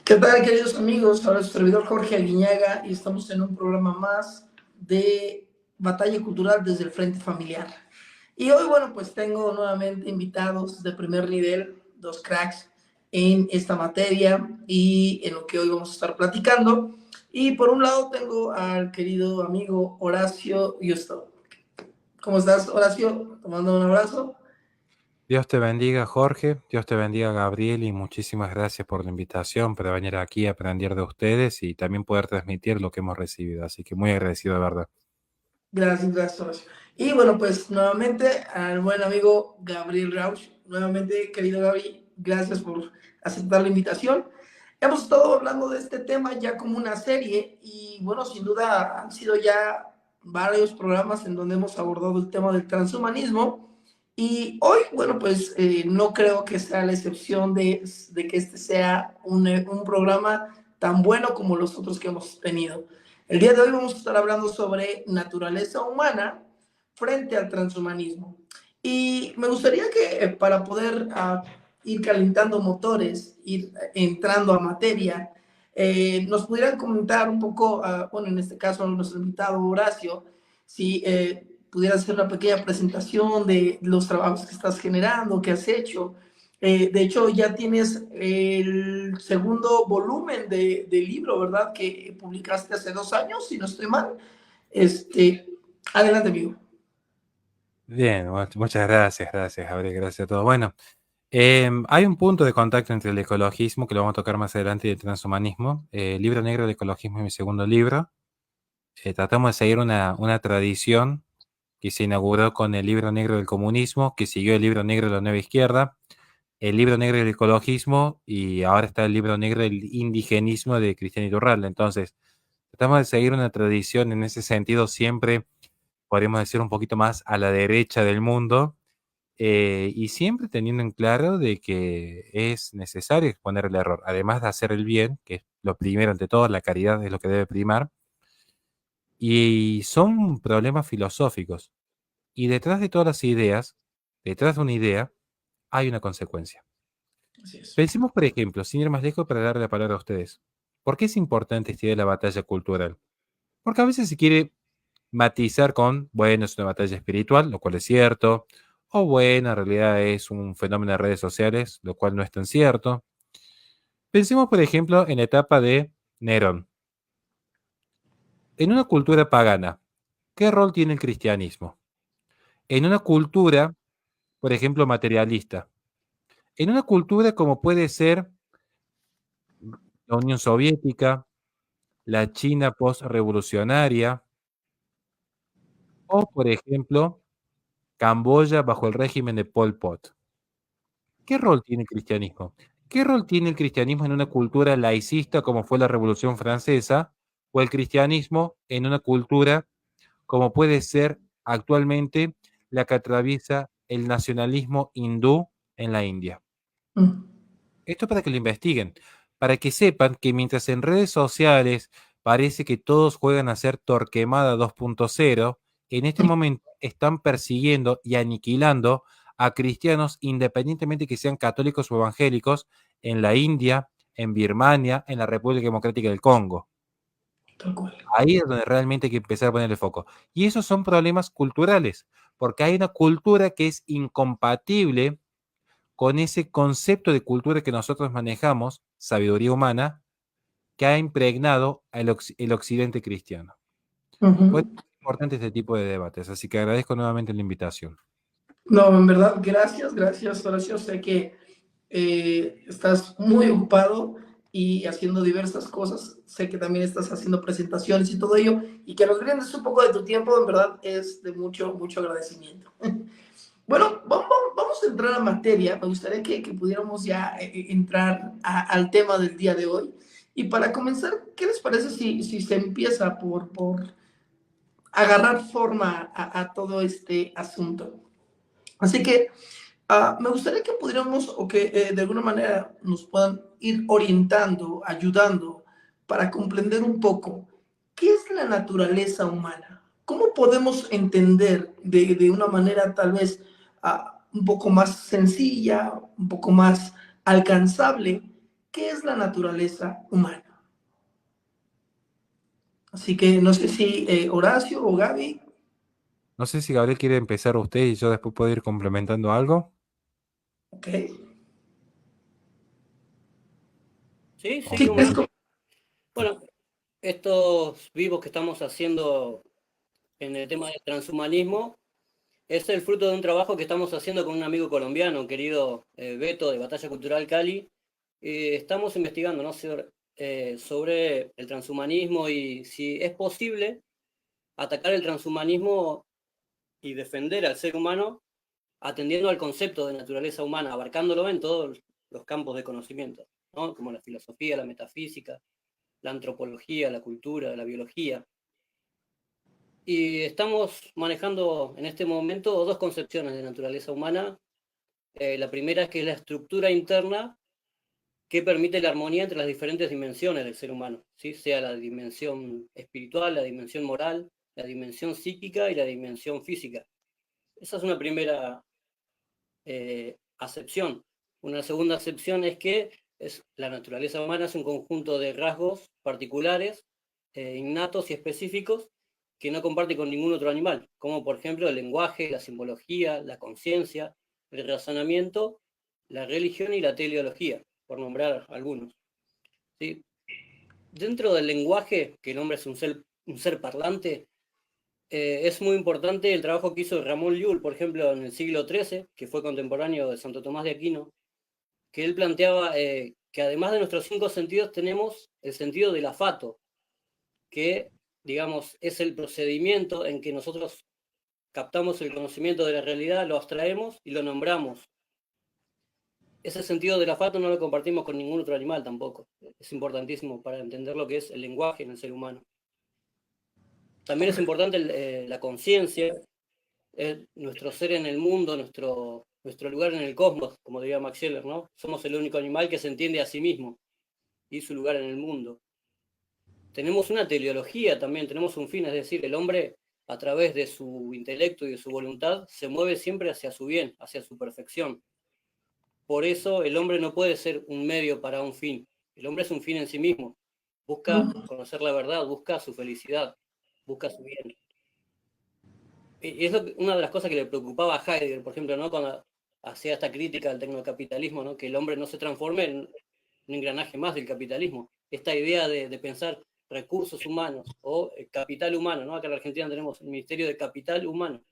¿Qué tal, queridos amigos? Ahora su servidor Jorge Aguiñaga y estamos en un programa más de Batalla Cultural desde el Frente Familiar. Y hoy, bueno, pues tengo nuevamente invitados de primer nivel, dos cracks en esta materia y en lo que hoy vamos a estar platicando. Y por un lado tengo al querido amigo Horacio Justo. ¿Cómo estás, Horacio? Te mando un abrazo. Dios te bendiga, Jorge. Dios te bendiga, Gabriel, y muchísimas gracias por la invitación para venir aquí a aprender de ustedes y también poder transmitir lo que hemos recibido. Así que muy agradecido, de verdad. Gracias, Horacio. Y bueno, pues nuevamente al buen amigo Gabriel Rauch. Nuevamente, querido Gaby, gracias por aceptar la invitación. Hemos estado hablando de este tema ya como una serie y bueno, sin duda han sido ya varios programas en donde hemos abordado el tema del transhumanismo y hoy, bueno, pues no creo que sea la excepción de que este sea un programa tan bueno como los otros que hemos tenido. El día de hoy vamos a estar hablando sobre naturaleza humana frente al transhumanismo. Y me gustaría que para poder ir calentando motores, ir entrando a materia, nos pudieran comentar un poco, bueno, en este caso nuestro invitado Horacio, si pudieras hacer una pequeña presentación de los trabajos que estás generando, que has hecho. De hecho, ya tienes el segundo volumen del libro, ¿verdad? Que publicaste hace 2 años, si no estoy mal. Este, adelante, amigo. Bien, muchas gracias, Gabriel, gracias a todos. Bueno, hay un punto de contacto entre el ecologismo, que lo vamos a tocar más adelante, y el transhumanismo. El libro negro del ecologismo es mi segundo libro. Tratamos de seguir una tradición que se inauguró con el libro negro del comunismo, que siguió el libro negro de la nueva izquierda, el libro negro del ecologismo y ahora está el libro negro del indigenismo de Cristian Iturralde. Entonces, tratamos de seguir una tradición en ese sentido, siempre podríamos decir un poquito más a la derecha del mundo, y siempre teniendo en claro de que es necesario exponer el error, además de hacer el bien, que es lo primero ante todo, la caridad es lo que debe primar, y son problemas filosóficos. Y detrás de todas las ideas, detrás de una idea, hay una consecuencia. Así es. Pensemos, por ejemplo, sin ir más lejos para darle la palabra a ustedes. ¿Por qué es importante esta idea de la batalla cultural? Porque a veces se quiere matizar con, bueno, es una batalla espiritual, lo cual es cierto, o bueno, en realidad es un fenómeno de redes sociales, lo cual no es tan cierto. Pensemos, por ejemplo, en la etapa de Nerón. En una cultura pagana, ¿qué rol tiene el cristianismo? En una cultura, por ejemplo, materialista. En una cultura como puede ser la Unión Soviética, la China postrevolucionaria, o, por ejemplo, Camboya bajo el régimen de Pol Pot. ¿Qué rol tiene el cristianismo? ¿Qué rol tiene el cristianismo en una cultura laicista como fue la Revolución Francesa o el cristianismo en una cultura como puede ser actualmente la que atraviesa el nacionalismo hindú en la India? Mm. Esto para que lo investiguen, para que sepan que mientras en redes sociales parece que todos juegan a ser Torquemada 2.0, en este momento están persiguiendo y aniquilando a cristianos independientemente que sean católicos o evangélicos en la India, en Birmania, en la República Democrática del Congo. Tal cual. Ahí es donde realmente hay que empezar a poner el foco. Y esos son problemas culturales, porque hay una cultura que es incompatible con ese concepto de cultura que nosotros manejamos, sabiduría humana, que ha impregnado el occidente cristiano. Por eso Ujú. es importante este tipo de debates, así que agradezco nuevamente la invitación. No, en verdad, gracias, Horacio. Sé que estás muy ocupado y haciendo diversas cosas. Sé que también estás haciendo presentaciones y todo ello. Y que nos brindes un poco de tu tiempo, en verdad, es de mucho, mucho agradecimiento. Bueno, vamos a entrar a materia. Me gustaría que pudiéramos ya entrar al tema del día de hoy. Y para comenzar, ¿qué les parece si se empieza por agarrar forma todo este asunto? Así que me gustaría que pudiéramos o que de alguna manera nos puedan ir orientando, ayudando para comprender un poco qué es la naturaleza humana. ¿Cómo podemos entender de una manera tal vez un poco más sencilla, un poco más alcanzable, ¿qué es la naturaleza humana? Así que no sé si Horacio o Gaby. No sé si Gabriel quiere empezar usted y yo después puedo ir complementando algo. Ok. Sí, sí, Sí, Ok. cómo no. Bueno, estos vivos que estamos haciendo en el tema del transhumanismo es el fruto de un trabajo que estamos haciendo con un amigo colombiano, querido Beto de Batalla Cultural Cali. Estamos investigando, ¿no? Sobre el transhumanismo y si es posible atacar el transhumanismo y defender al ser humano atendiendo al concepto de naturaleza humana, abarcándolo en todos los campos de conocimiento, ¿no? Como la filosofía, la metafísica, la antropología, la cultura, la biología. Y estamos manejando en este momento dos concepciones de naturaleza humana. La primera es que es la estructura interna que permite la armonía entre las diferentes dimensiones del ser humano, ¿sí? Sea la dimensión espiritual, la dimensión moral, la dimensión psíquica y la dimensión física. Esa es una primera acepción. Una segunda acepción es que la naturaleza humana es un conjunto de rasgos particulares, innatos y específicos que no comparte con ningún otro animal, como por ejemplo el lenguaje, la simbología, la conciencia, el razonamiento, la religión y la teleología, por nombrar algunos. ¿Sí? Dentro del lenguaje, que el hombre es un ser parlante, es muy importante el trabajo que hizo Ramón Llull, por ejemplo, en el siglo XIII, que fue contemporáneo de Santo Tomás de Aquino, que él planteaba que además de nuestros cinco sentidos tenemos el sentido del olfato, que, digamos, es el procedimiento en que nosotros captamos el conocimiento de la realidad, lo abstraemos y lo nombramos. Ese sentido del olfato no lo compartimos con ningún otro animal tampoco. Es importantísimo para entender lo que es el lenguaje en el ser humano. También es importante la conciencia, nuestro ser en el mundo, nuestro lugar en el cosmos, como diría Max Scheler, ¿no? Somos el único animal que se entiende a sí mismo y su lugar en el mundo. Tenemos una teleología también, tenemos un fin, es decir, el hombre a través de su intelecto y de su voluntad se mueve siempre hacia su bien, hacia su perfección. Por eso el hombre no puede ser un medio para un fin. El hombre es un fin en sí mismo. Busca conocer la verdad, busca su felicidad, busca su bien. Y es una de las cosas que le preocupaba a Heidegger, por ejemplo, ¿no? Cuando hacía esta crítica al tecnocapitalismo, ¿no? Que el hombre no se transforme en un engranaje más del capitalismo. Esta idea de pensar recursos humanos o capital humano, ¿no? Acá en la Argentina tenemos el Ministerio de Capital Humano.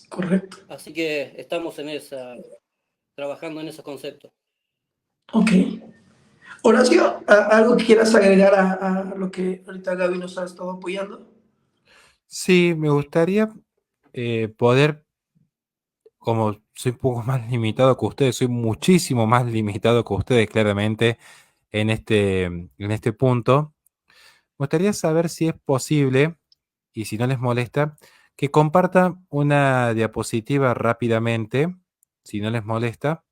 Correcto. Así que estamos trabajando en esos conceptos. Ok. Horacio, ¿algo que quieras agregar a lo que ahorita Gaby nos ha estado apoyando? Sí, me gustaría poder, como soy un poco más limitado que ustedes, soy muchísimo más limitado que ustedes, claramente, en este punto. Me gustaría saber si es posible, y si no les molesta, que compartan una diapositiva rápidamente, si no les molesta,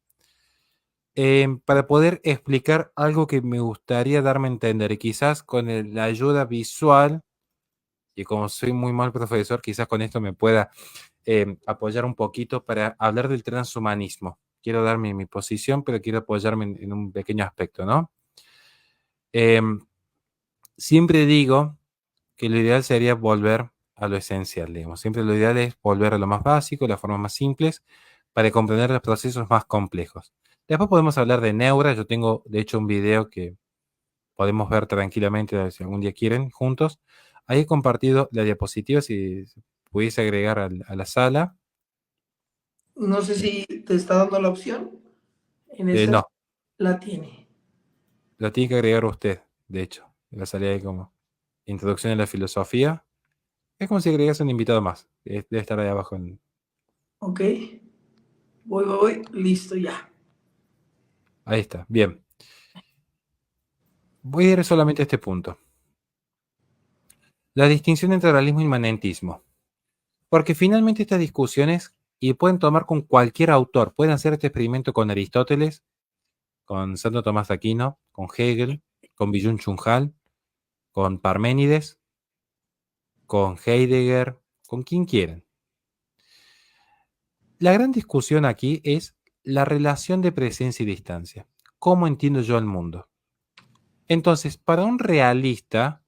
para poder explicar algo que me gustaría darme a entender, y quizás con la ayuda visual, y como soy muy mal profesor, quizás con esto me pueda apoyar un poquito para hablar del transhumanismo. Quiero dar mi posición, pero quiero apoyarme en un pequeño aspecto, ¿no? Em, Siempre digo que lo ideal sería volver a lo esencial, digamos. Siempre lo ideal es volver a lo más básico, las formas más simples, para comprender los procesos más complejos. Después podemos hablar de neura. Yo tengo, de hecho, un video que podemos ver tranquilamente si algún día quieren, juntos. Ahí he compartido la diapositiva, si pudiese agregar a la sala. No sé si te está dando la opción. En esa No, la tiene. la tiene que agregar usted, de hecho. La salida ahí como introducción a la filosofía. Es como si agregase un invitado más. Debe estar ahí abajo. Ok. Voy. Listo, ya. Ahí está. Bien. Voy a ir solamente a este punto. La distinción entre realismo y inmanentismo. Porque finalmente estas discusiones, y pueden tomar con cualquier autor, pueden hacer este experimento con Aristóteles, con Santo Tomás de Aquino, con Hegel, con Byung-Chul Han, con Parménides, con Heidegger, con quien quieran. La gran discusión aquí es la relación de presencia y distancia. ¿Cómo entiendo yo el mundo? Entonces, para un realista,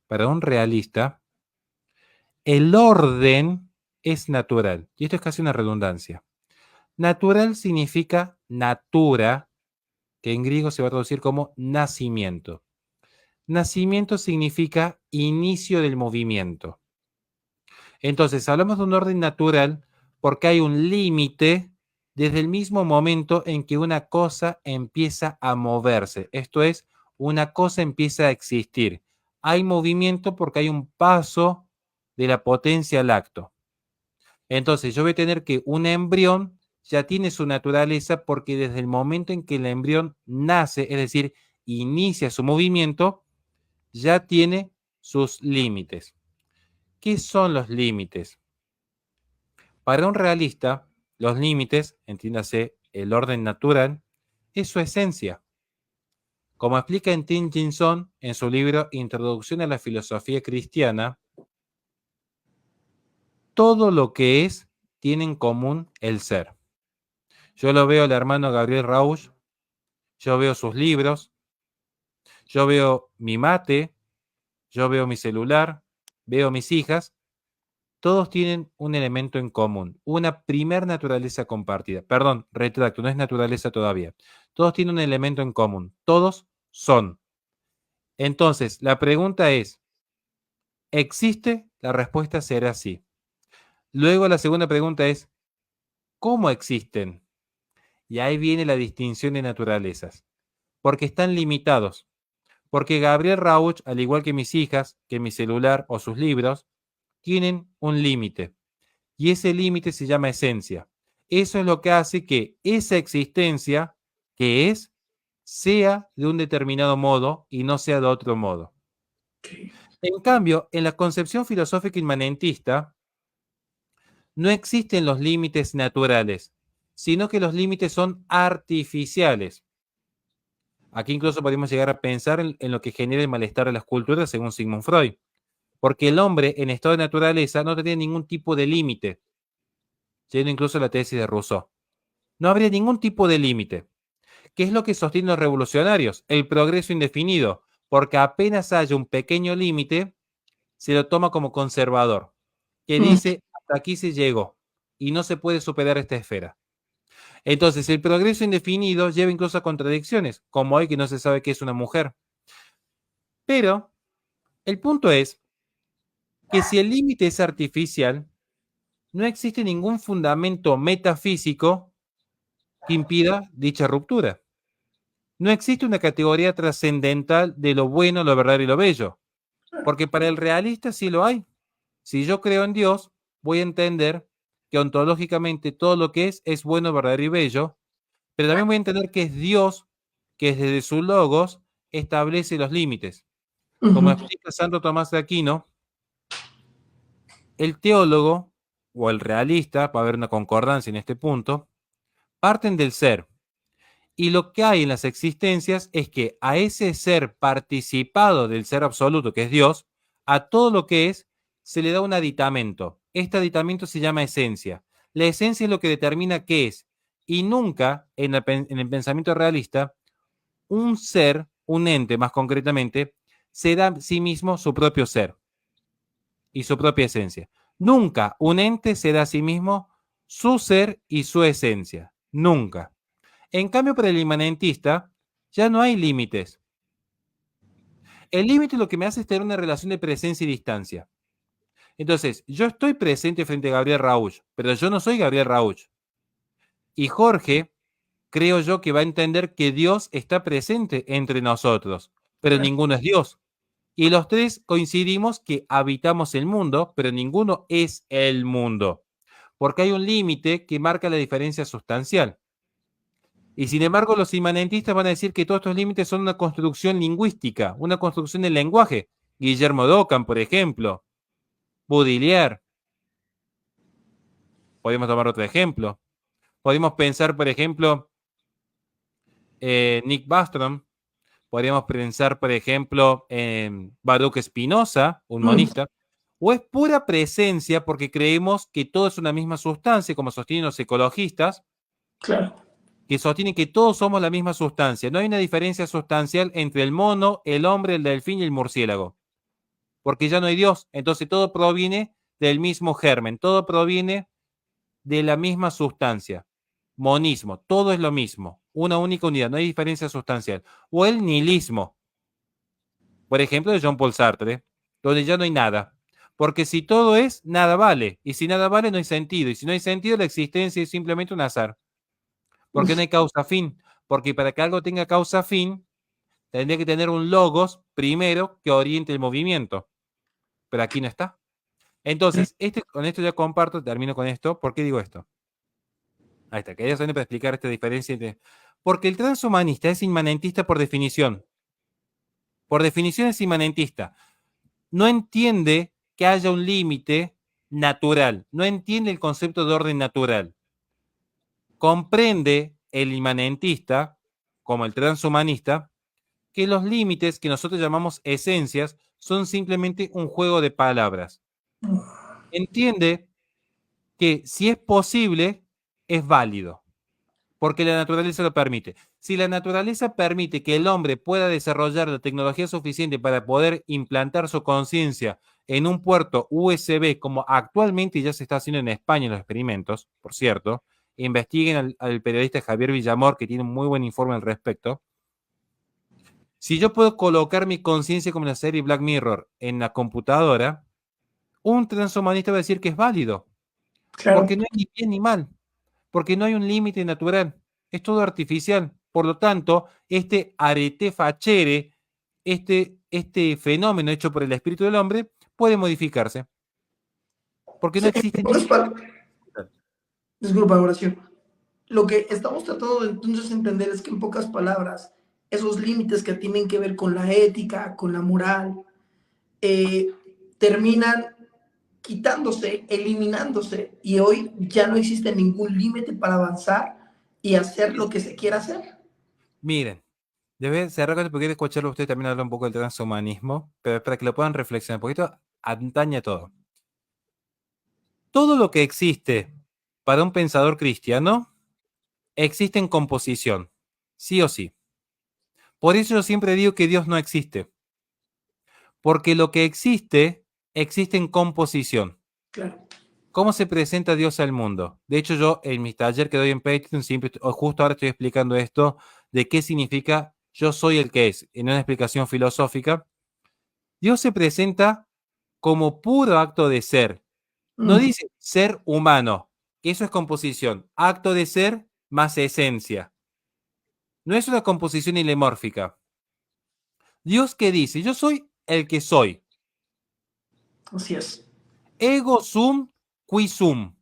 el orden es natural. Y esto es casi una redundancia. Natural significa natura, que en griego se va a traducir como nacimiento. Nacimiento significa inicio del movimiento. Entonces, hablamos de un orden natural porque hay un límite desde el mismo momento en que una cosa empieza a moverse. Esto es, una cosa empieza a existir. Hay movimiento porque hay un paso de la potencia al acto. Entonces, yo voy a tener que un embrión ya tiene su naturaleza porque desde el momento en que el embrión nace, es decir, inicia su movimiento, ya tiene sus límites. ¿Qué son los límites? Para un realista, los límites, entiéndase el orden natural, es su esencia. Como explica en Tim Jinson en su libro Introducción a la Filosofía Cristiana, todo lo que es tiene en común el ser. Yo lo veo al hermano Gabriel Rauch, yo veo sus libros, yo veo mi mate, yo veo mi celular, veo mis hijas, todos tienen un elemento en común, una primer naturaleza compartida. Perdón, retracto, no es naturaleza todavía. Todos tienen un elemento en común, todos son. Entonces, la pregunta es, ¿existe? La respuesta será sí. Luego la segunda pregunta es, ¿cómo existen? Y ahí viene la distinción de naturalezas, porque están limitados. Porque Gabriel Rauch, al igual que mis hijas, que mi celular o sus libros, tienen un límite. Y ese límite se llama esencia. Eso es lo que hace que esa existencia, que es, sea de un determinado modo y no sea de otro modo. Okay. En cambio, en la concepción filosófica inmanentista, no existen los límites naturales, sino que los límites son artificiales. Aquí incluso podemos llegar a pensar en lo que genera el malestar de las culturas según Sigmund Freud, porque el hombre en estado de naturaleza no tenía ningún tipo de límite, siendo incluso la tesis de Rousseau. No habría ningún tipo de límite. ¿Qué es lo que sostienen los revolucionarios? El progreso indefinido, porque apenas haya un pequeño límite, se lo toma como conservador, que dice, hasta aquí se llegó y no se puede superar esta esfera. Entonces, el progreso indefinido lleva incluso a contradicciones, como hoy que no se sabe qué es una mujer. Pero el punto es que si el límite es artificial, no existe ningún fundamento metafísico que impida dicha ruptura. No existe una categoría trascendental de lo bueno, lo verdadero y lo bello, porque para el realista sí lo hay. Si yo creo en Dios, voy a entender que ontológicamente todo lo que es bueno, verdadero y bello, pero también voy a entender que es Dios que desde su logos establece los límites. Como explica Santo Tomás de Aquino, el teólogo o el realista, va a haber una concordancia en este punto, parten del ser. Y lo que hay en las existencias es que a ese ser participado del ser absoluto, que es Dios, a todo lo que es, se le da un aditamento. Este aditamento se llama esencia. La esencia es lo que determina qué es. Y nunca, en el pensamiento realista, un ser, un ente más concretamente, se da a sí mismo su propio ser y su propia esencia. Nunca un ente se da a sí mismo su ser y su esencia. Nunca. En cambio, para el inmanentista, ya no hay límites. El límite lo que me hace es tener una relación de presencia y distancia. Entonces, yo estoy presente frente a Gabriel Rauch, pero yo no soy Gabriel Rauch. Y Jorge, creo yo que va a entender que Dios está presente entre nosotros, pero ninguno es Dios. Y los tres coincidimos que habitamos el mundo, pero ninguno es el mundo, porque hay un límite que marca la diferencia sustancial. Y sin embargo, los inmanentistas van a decir que todos estos límites son una construcción lingüística, una construcción del lenguaje. Guillermo Dockham, por ejemplo, Baudelaire. Podemos tomar otro ejemplo. Podemos pensar, por ejemplo, Nick Bostrom. Podríamos pensar, por ejemplo, en Baruch Spinoza, un monista. O es pura presencia porque creemos que todo es una misma sustancia, como sostienen los ecologistas. Claro. que sostienen que todos somos la misma sustancia. No hay una diferencia sustancial entre el mono, el hombre, el delfín y el murciélago, porque ya no hay Dios. Entonces todo proviene del mismo germen, todo proviene de la misma sustancia. Monismo, todo es lo mismo, una única unidad, no hay diferencia sustancial. O el nihilismo, por ejemplo, de Jean-Paul Sartre, donde ya no hay nada. Porque si todo es, nada vale. Y si nada vale, no hay sentido. Y si no hay sentido, la existencia es simplemente un azar. Porque no hay causa-fin. Porque para que algo tenga causa-fin, tendría que tener un logos primero que oriente el movimiento. Pero aquí no está. Entonces, con esto ya comparto, termino con esto. ¿Por qué digo esto? Ahí está, quería solamente para explicar esta diferencia entre... Porque el transhumanista es inmanentista por definición. Por definición es inmanentista. No entiende que haya un límite natural. No entiende el concepto de orden natural. Comprende el inmanentista, como el transhumanista, que los límites que nosotros llamamos esencias son simplemente un juego de palabras. Entiende que si es posible, es válido, porque la naturaleza lo permite. Si la naturaleza permite que el hombre pueda desarrollar la tecnología suficiente para poder implantar su conciencia en un puerto USB, como actualmente ya se está haciendo en España en los experimentos, por cierto, investiguen al periodista Javier Villamor, que tiene un muy buen informe al respecto. Si yo puedo colocar mi conciencia como en la serie Black Mirror en la computadora, un transhumanista va a decir que es válido, Claro. porque no hay ni bien ni mal, porque no hay un límite natural, es todo artificial. Por lo tanto, este arete facere, este fenómeno hecho por el espíritu del hombre, puede modificarse, porque no Sí, existe pocas ningún... disculpa, Horacio. Lo que estamos tratando de entonces entender es que en pocas palabras, esos límites que tienen que ver con la ética, con la moral, eh, terminan quitándose, eliminándose, y hoy ya no existe ningún límite para avanzar y hacer lo que se quiera hacer. Miren, debe cerrar porque quiero escucharlo a usted también hablar un poco del transhumanismo, pero para que lo puedan reflexionar un poquito, antaña todo. Todo lo que existe para un pensador cristiano existe en composición, sí o sí. Por eso yo siempre digo que Dios no existe, porque lo que existe, existe en composición. Claro. ¿Cómo se presenta Dios al mundo? De hecho, yo en mi taller que doy en Patreon, siempre, justo ahora estoy explicando esto, de qué significa yo soy el que es, en una explicación filosófica. Dios se presenta como puro acto de ser. No dice ser humano, eso es composición. Acto de ser más esencia. No es una composición ilemórfica. Dios que dice, yo soy el que soy. Así es. Ego sum qui sum.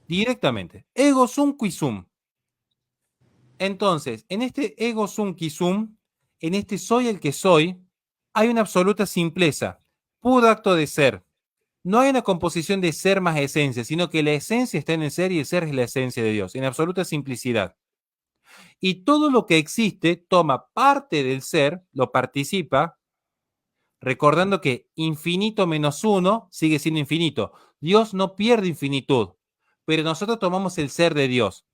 Directamente. Ego sum qui sum. Entonces, en este ego sum qui sum, en este soy el que soy, hay una absoluta simpleza, puro acto de ser. No hay una composición de ser más esencia, sino que la esencia está en el ser y el ser es la esencia de Dios, en absoluta simplicidad. Y todo lo que existe toma parte del ser, lo participa, recordando que infinito menos uno sigue siendo infinito. Dios no pierde infinitud, pero nosotros tomamos el ser de Dios.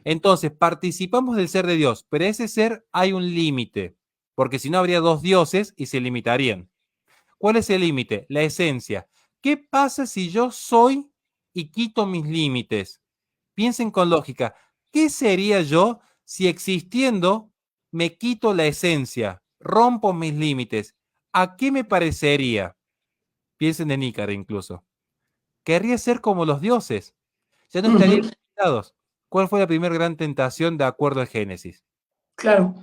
Entonces, participamos del ser de Dios, pero ese ser hay un límite, porque si no habría dos dioses y se limitarían. ¿Cuál es el límite? La esencia. ¿Qué pasa si yo soy y quito mis límites? Piensen con lógica. ¿Qué sería yo si existiendo me quito la esencia, rompo mis límites? ¿A qué me parecería? Piensen en Ícaro incluso. Querría ser como los dioses. Ya no estarían limitados. ¿Cuál fue la primera gran tentación de acuerdo al Génesis? Claro.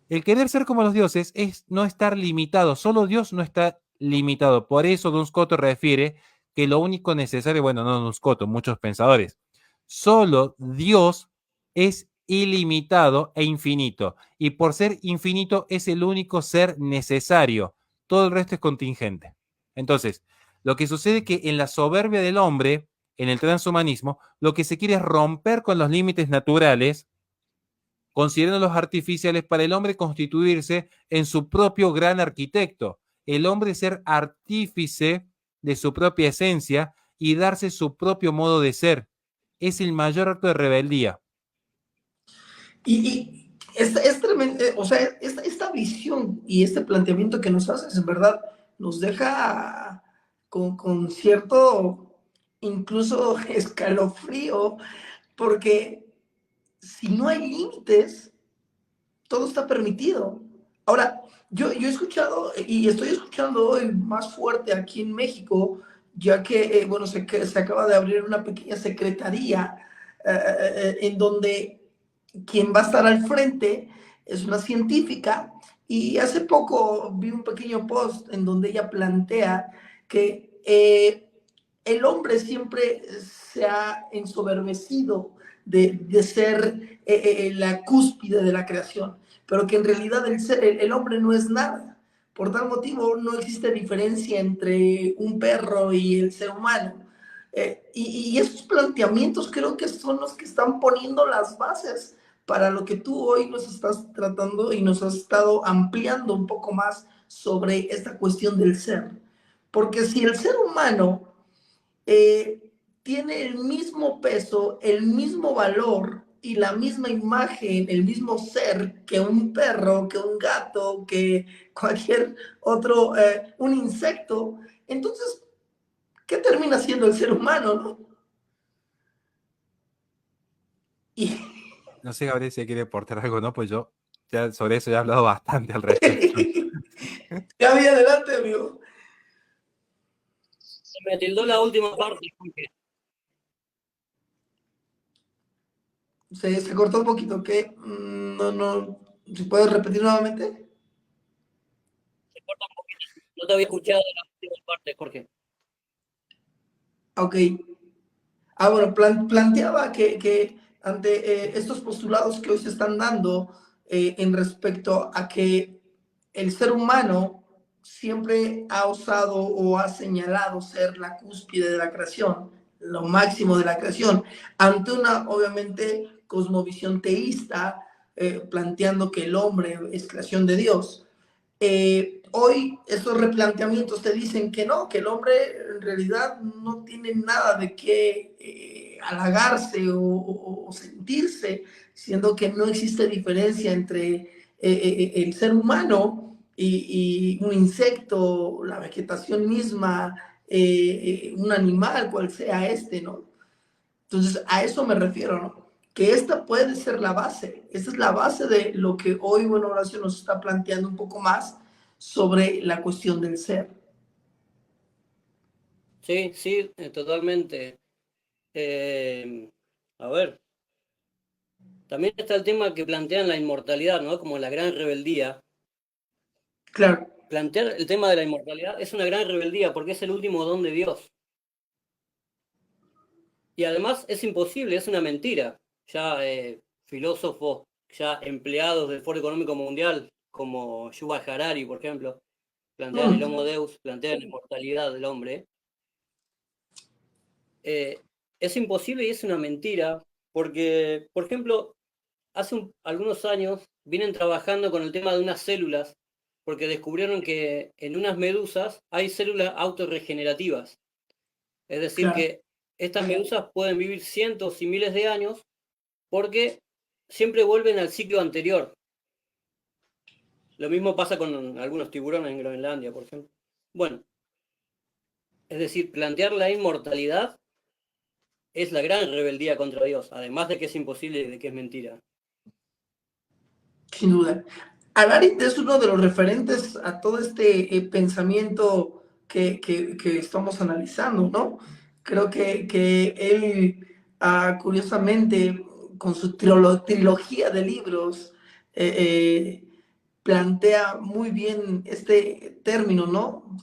El querer ser como los dioses es no estar limitado. Solo Dios no está limitado. Por eso Duns Scotus refiere que lo único necesario, bueno, no Duns Scotus, muchos pensadores, solo Dios es ilimitado e infinito. Y por ser infinito es el único ser necesario. Todo el resto es contingente. Entonces, lo que sucede es que en la soberbia del hombre, en el transhumanismo, lo que se quiere es romper con los límites naturales, considerando los artificiales para el hombre constituirse en su propio gran arquitecto, el hombre ser artífice de su propia esencia y darse su propio modo de ser. es el mayor acto de rebeldía. Y es tremendo, o sea, esta visión y este planteamiento que nos haces, en verdad, nos deja con cierto, incluso escalofrío, porque si no hay límites, todo está permitido. Ahora, yo he escuchado y estoy escuchando hoy más fuerte aquí en México, ya que, bueno, se acaba de abrir una pequeña secretaría en donde quien va a estar al frente es una científica y hace poco vi un pequeño post en donde ella plantea que el hombre siempre se ha ensoberbecido de ser la cúspide de la creación, pero que en realidad el hombre no es nada. Por tal motivo, no existe diferencia entre un perro y el ser humano. Y esos planteamientos creo que son los que están poniendo las bases para lo que tú hoy nos estás tratando y nos has estado ampliando un poco más sobre esta cuestión del ser. Porque si el ser humano tiene el mismo peso, el mismo valor y la misma imagen, el mismo ser que un perro, que un gato, que cualquier otro, un insecto, entonces, ¿qué termina siendo el ser humano, no? Y No sé, Gabriel, si quiere aportar algo, ¿no? Pues yo ya sobre eso ya he hablado bastante al respecto. ya vi adelante, amigo. Se me tildó la última parte, Jorge. Se cortó un poquito, ¿qué? No, ¿se puede repetir nuevamente? Se corta un poquito. No te había escuchado la última parte, Jorge. Ok. Bueno, planteaba que ante estos postulados que hoy se están dando en respecto a que el ser humano siempre ha osado o ha señalado ser la cúspide de la creación, lo máximo de la creación, ante una, obviamente, cosmovisión teísta, planteando que el hombre es creación de Dios. Hoy estos replanteamientos te dicen que no, que el hombre en realidad no tiene nada de qué halagarse o sentirse, siendo que no existe diferencia entre el ser humano y un insecto, la vegetación misma, un animal, cual sea este, ¿no? Entonces, a eso me refiero, ¿no? Que esta puede ser la base. Esta es la base de lo que hoy, bueno, Horacio nos está planteando un poco más sobre la cuestión del ser. Sí, sí, totalmente. A ver, también está el tema que plantean la inmortalidad, ¿no? Como la gran rebeldía. Claro. Plantear el tema de la inmortalidad es una gran rebeldía porque es el último don de Dios. Y además es imposible, es una mentira. Ya filósofos, ya empleados del Foro Económico Mundial, como Yuval Harari, por ejemplo, plantean el Homo Deus, plantean la inmortalidad del hombre. Es imposible y es una mentira porque, por ejemplo, hace algunos años vienen trabajando con el tema de unas células porque descubrieron que en unas medusas hay células autorregenerativas. Es decir, Claro. que estas medusas pueden vivir cientos y miles de años porque siempre vuelven al ciclo anterior. Lo mismo pasa con algunos tiburones en Groenlandia, por ejemplo. Bueno, es decir, plantear la inmortalidad es la gran rebeldía contra Dios, además de que es imposible y de que es mentira. Sin duda. Alarit es uno de los referentes a todo este pensamiento que estamos analizando, ¿no? Creo que él, curiosamente, con su trilogía de libros, plantea muy bien este término, ¿no?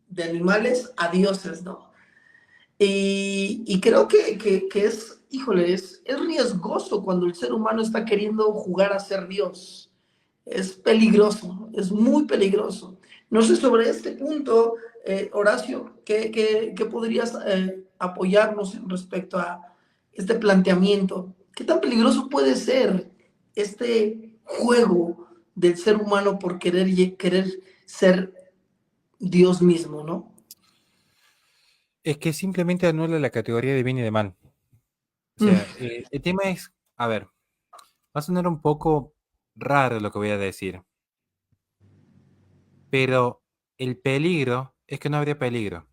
De animales a dioses, ¿no? Y creo que es, híjole, es riesgoso cuando el ser humano está queriendo jugar a ser Dios. Es peligroso, es muy peligroso. No sé sobre este punto, Horacio, ¿qué podrías apoyarnos en respecto a este planteamiento? ¿Qué tan peligroso puede ser este juego del ser humano por querer ser Dios mismo, ¿no? Es que simplemente anula la categoría de bien y de mal. O sea, el tema es, a ver, va a sonar un poco raro lo que voy a decir, pero el peligro es que no habría peligro.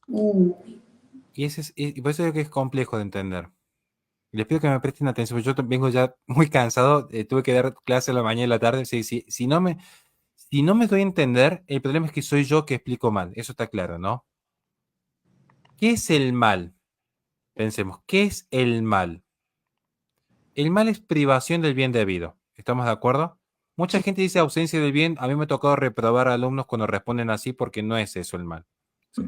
Uh, Y, y por eso digo que es complejo de entender. Les pido que me presten atención, porque yo vengo ya muy cansado, tuve que dar clase a la mañana y a la tarde. Si no me doy a entender, el problema es que soy yo que explico mal, eso está claro, ¿no? ¿Qué es el mal? Pensemos, ¿qué es el mal? El mal es privación del bien debido. ¿Estamos de acuerdo? Mucha sí. gente dice ausencia del bien. A mí me ha tocado reprobar a alumnos cuando responden así porque no es eso el mal. O sea,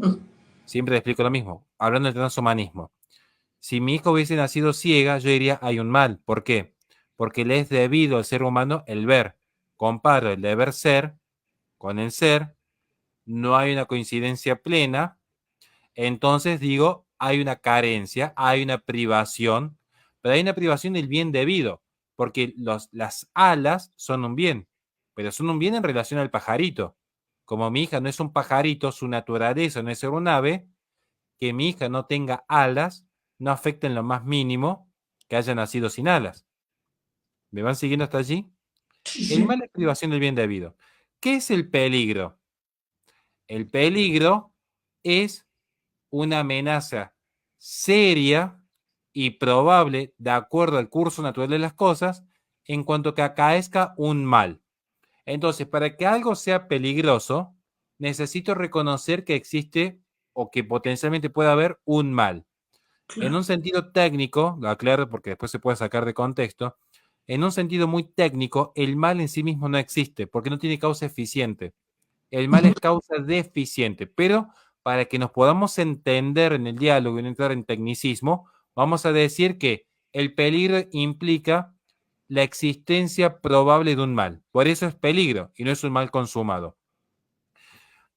siempre les explico lo mismo. Hablando del transhumanismo. Si mi hija hubiese nacido ciega, yo diría hay un mal. ¿Por qué? Porque le es debido al ser humano el ver. Comparo el deber ser con el ser. No hay una coincidencia plena. Entonces digo, hay una carencia, hay una privación, pero hay una privación del bien debido, porque las alas son un bien, pero son un bien en relación al pajarito. Como mi hija no es un pajarito, su naturaleza no es ser un ave, que mi hija no tenga alas no afecta en lo más mínimo que haya nacido sin alas. ¿Me van siguiendo hasta allí? Sí, El sí. mal es privación del bien debido. ¿Qué es el peligro? El peligro es una amenaza seria y probable, de acuerdo al curso natural de las cosas, en cuanto que acaezca un mal. Entonces, para que algo sea peligroso, necesito reconocer que existe o que potencialmente puede haber un mal. En Claro. un sentido técnico, lo aclaro porque después se puede sacar de contexto, en un sentido muy técnico, el mal en sí mismo no existe porque no tiene causa eficiente. El mal Ujú. es causa deficiente, pero para que nos podamos entender en el diálogo y no entrar en tecnicismo, vamos a decir que el peligro implica la existencia probable de un mal. Por eso es peligro y no es un mal consumado.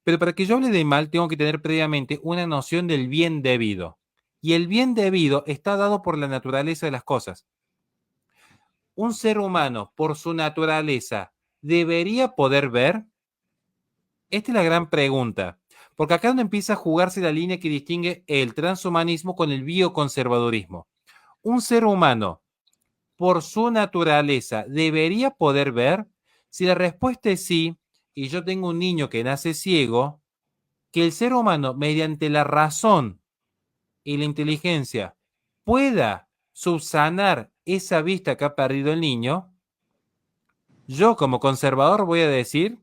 Pero para que yo hable de mal, tengo que tener previamente una noción del bien debido. Y el bien debido está dado por la naturaleza de las cosas. Un ser humano, por su naturaleza, debería poder ver. Esta es la gran pregunta, porque acá es donde empieza a jugarse la línea que distingue el transhumanismo con el bioconservadurismo. Un ser humano, por su naturaleza, debería poder ver. Si la respuesta es sí, y yo tengo un niño que nace ciego, que el ser humano, mediante la razón y la inteligencia, pueda subsanar esa vista que ha perdido el niño, yo como conservador voy a decir,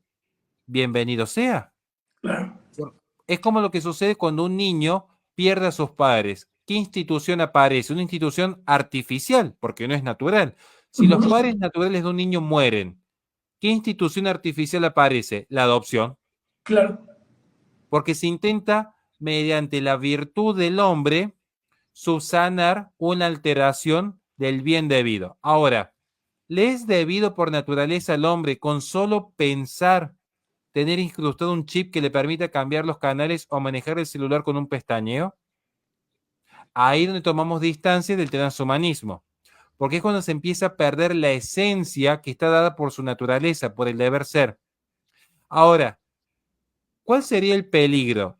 bienvenido sea. Claro. Es como lo que sucede cuando un niño pierde a sus padres. ¿Qué institución aparece? Una institución artificial, porque no es natural. Si los Ujú. padres naturales de un niño mueren, ¿qué institución artificial aparece? La adopción, Claro. porque se intenta, mediante la virtud del hombre, subsanar una alteración del bien debido. Ahora, ¿le es debido por naturaleza al hombre con solo pensar tener incrustado un chip que le permita cambiar los canales o manejar el celular con un pestañeo? Ahí es donde tomamos distancia del transhumanismo, porque es cuando se empieza a perder la esencia que está dada por su naturaleza, por el deber ser. Ahora, ¿cuál sería el peligro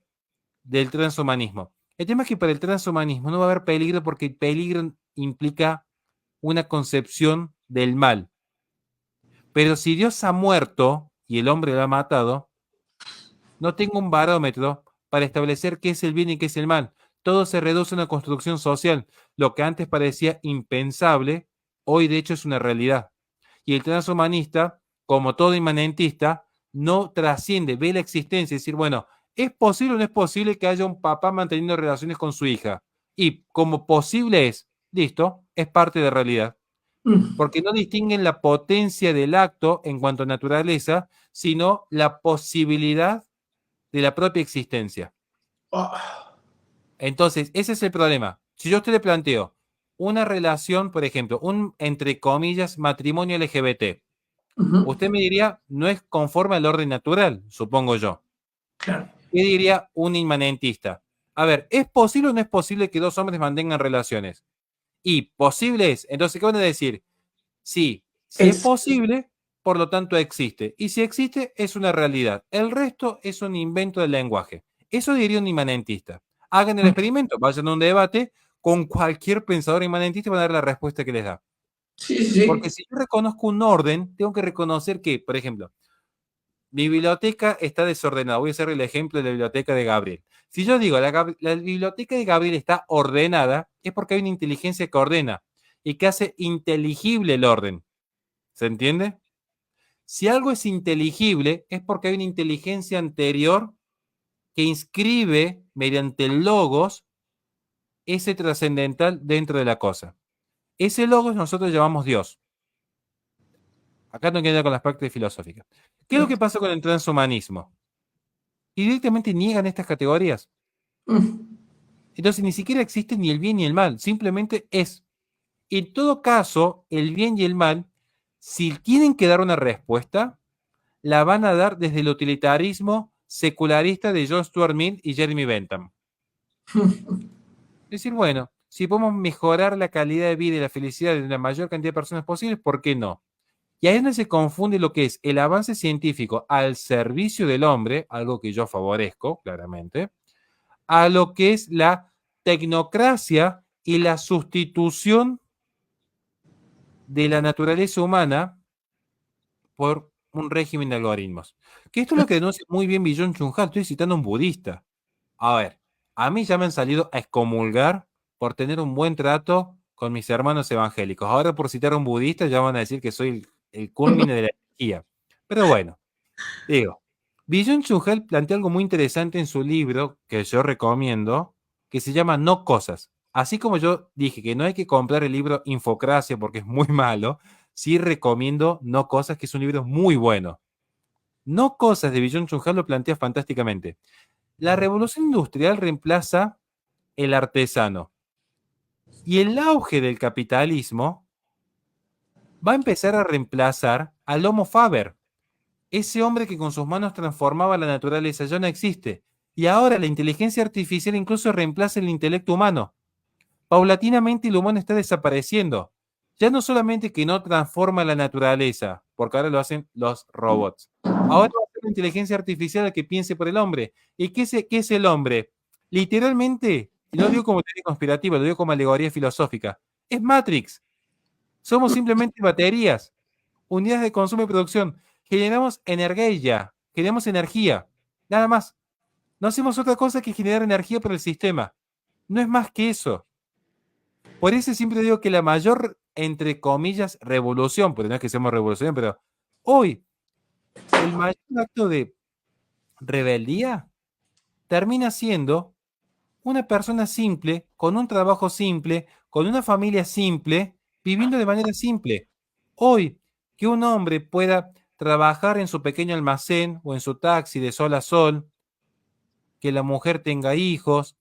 del transhumanismo? El tema es que para el transhumanismo no va a haber peligro porque el peligro implica una concepción del mal. Pero si Dios ha muerto y el hombre lo ha matado, no tengo un barómetro para establecer qué es el bien y qué es el mal. Todo se reduce a una construcción social. Lo que antes parecía impensable, hoy de hecho es una realidad. Y el transhumanista, como todo inmanentista, no trasciende, ve la existencia y decir, bueno, ¿es posible o no es posible que haya un papá manteniendo relaciones con su hija? Y como posible es, listo, es parte de la realidad. Mm. Porque no distinguen la potencia del acto en cuanto a naturaleza, sino la posibilidad de la propia existencia. Ah. Entonces, ese es el problema. Si yo a usted le planteo una relación, por ejemplo, un, entre comillas, matrimonio LGBT, Ujú. usted me diría, no es conforme al orden natural, supongo yo. Claro. ¿Qué diría un inmanentista? A ver, ¿es posible o no es posible que dos hombres mantengan relaciones? Y posible es. Entonces, ¿qué van a decir? Sí, si es Es. posible, por lo tanto existe. Y si existe, es una realidad. El resto es un invento del lenguaje. Eso diría un inmanentista. Hagan el experimento, vayan a un debate con cualquier pensador inmanentista y van a dar la respuesta que les da. Sí, sí, Porque sí. si yo reconozco un orden, tengo que reconocer que, por ejemplo, mi biblioteca está desordenada. Voy a hacer el ejemplo de la biblioteca de Gabriel. Si yo digo la biblioteca de Gabriel está ordenada, es porque hay una inteligencia que ordena y que hace inteligible el orden. ¿Se entiende? Si algo es inteligible, es porque hay una inteligencia anterior que inscribe mediante el logos ese trascendental dentro de la cosa. Ese logos nosotros llamamos Dios. Acá no queda con las prácticas filosóficas. ¿Qué es lo que pasa con el transhumanismo? Y directamente niegan estas categorías. Mm. Entonces ni siquiera existe ni el bien ni el mal, simplemente es. En todo caso, el bien y el mal, si tienen que dar una respuesta, la van a dar desde el utilitarismo secularista de John Stuart Mill y Jeremy Bentham. Es decir, bueno, si podemos mejorar la calidad de vida y la felicidad de la mayor cantidad de personas posibles, ¿por qué no? Y ahí es donde se confunde lo que es el avance científico al servicio del hombre, algo que yo favorezco, claramente, a lo que es la tecnocracia y la sustitución de la naturaleza humana por un régimen de algoritmos. Que esto es lo que denuncia muy bien Byung-Chul Han. Estoy citando a un budista. A ver, a mí ya me han salido a excomulgar por tener un buen trato con mis hermanos evangélicos. Ahora por citar a un budista ya van a decir que soy el culmine de la energía. Pero bueno, digo, Byung-Chul Han plantea algo muy interesante en su libro, que yo recomiendo, que se llama No Cosas. Así como yo dije que no hay que comprar el libro Infocracia porque es muy malo, sí recomiendo No Cosas, que es un libro muy bueno. No Cosas de Byung-Chul Han lo plantea fantásticamente. La revolución industrial reemplaza el artesano. Y el auge del capitalismo va a empezar a reemplazar al Homo Faber. Ese hombre que con sus manos transformaba la naturaleza ya no existe. Y ahora la inteligencia artificial incluso reemplaza el intelecto humano. Paulatinamente el humano está desapareciendo. Ya no solamente que no transforma la naturaleza, porque ahora lo hacen los robots. Ahora va a ser la inteligencia artificial la que piense por el hombre. ¿Y qué es el hombre? Literalmente, y no lo digo como teoría conspirativa, lo digo como alegoría filosófica. Es Matrix. Somos simplemente baterías, unidades de consumo y producción. Generamos energía, generamos energía, nada más. No hacemos otra cosa que generar energía para el sistema. No es más que eso. Por eso siempre digo que la mayor, entre comillas, revolución, porque no es que seamos revolución, pero hoy el mayor acto de rebeldía termina siendo una persona simple, con un trabajo simple, con una familia simple, viviendo de manera simple. Hoy, que un hombre pueda trabajar en su pequeño almacén o en su taxi de sol a sol, que la mujer tenga hijos,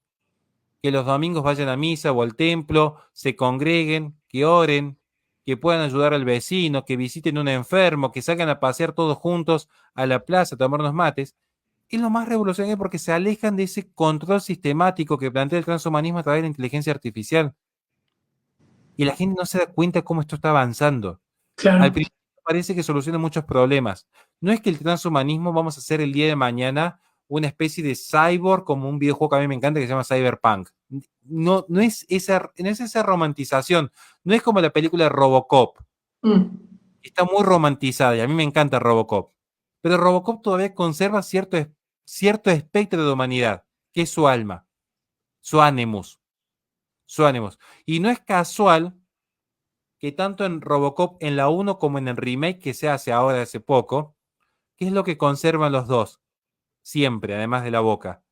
que los domingos vayan a misa o al templo, se congreguen, que oren, que puedan ayudar al vecino, que visiten un enfermo, que salgan a pasear todos juntos a la plaza a tomar unos mates, es lo más revolucionario porque se alejan de ese control sistemático que plantea el transhumanismo a través de la inteligencia artificial. Y la gente no se da cuenta cómo esto está avanzando. Al Claro. principio parece que soluciona muchos problemas. No es que el transhumanismo vamos a hacer el día de mañana una especie de cyborg como un videojuego que a mí me encanta que se llama Cyberpunk. No, no es esa romantización. No es como la película Robocop. Mm. Está muy romantizada y a mí me encanta Robocop. Pero Robocop todavía conserva cierto espectro de humanidad, que es su alma, su animus, su animus. Y no es casual que tanto en Robocop en la 1 como en el remake que se hace ahora hace poco, ¿qué es lo que conservan los dos? Siempre, además de la boca,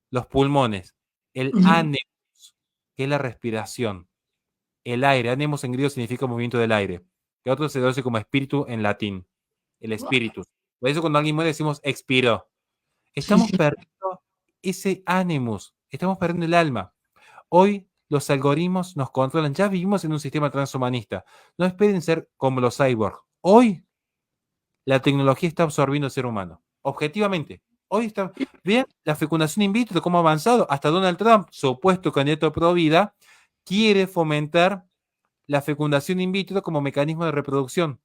los pulmones, el Ujú. animus, que es la respiración, el aire. Animus en griego significa movimiento del aire, que otro se traduce como espíritu en latín, el espíritu. Por eso cuando alguien muere decimos expiró. Sí, Estamos sí. perdiendo ese animus, estamos perdiendo el alma. Hoy los algoritmos nos controlan, ya vivimos en un sistema transhumanista. No esperen ser como los cyborgs. Hoy la tecnología está absorbiendo al ser humano. Objetivamente. Hoy está. Vean la fecundación in vitro, cómo ha avanzado. Hasta Donald Trump, supuesto candidato pro vida, quiere fomentar la fecundación in vitro como mecanismo de reproducción.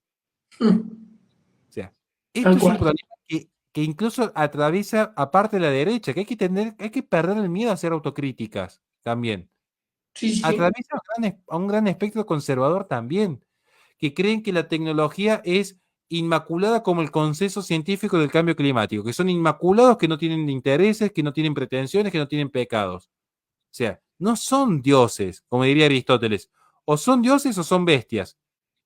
Mm. O sea, Tal esto es un cual. problema que incluso atraviesa aparte de la derecha, que hay que perder el miedo a hacer autocríticas también. Sí, sí. Atraviesa a un gran espectro conservador también, que creen que la tecnología es inmaculada como el consenso científico del cambio climático, que son inmaculados, que no tienen intereses, que no tienen pretensiones, que no tienen pecados. O sea, no son dioses, como diría Aristóteles. O son dioses o son bestias.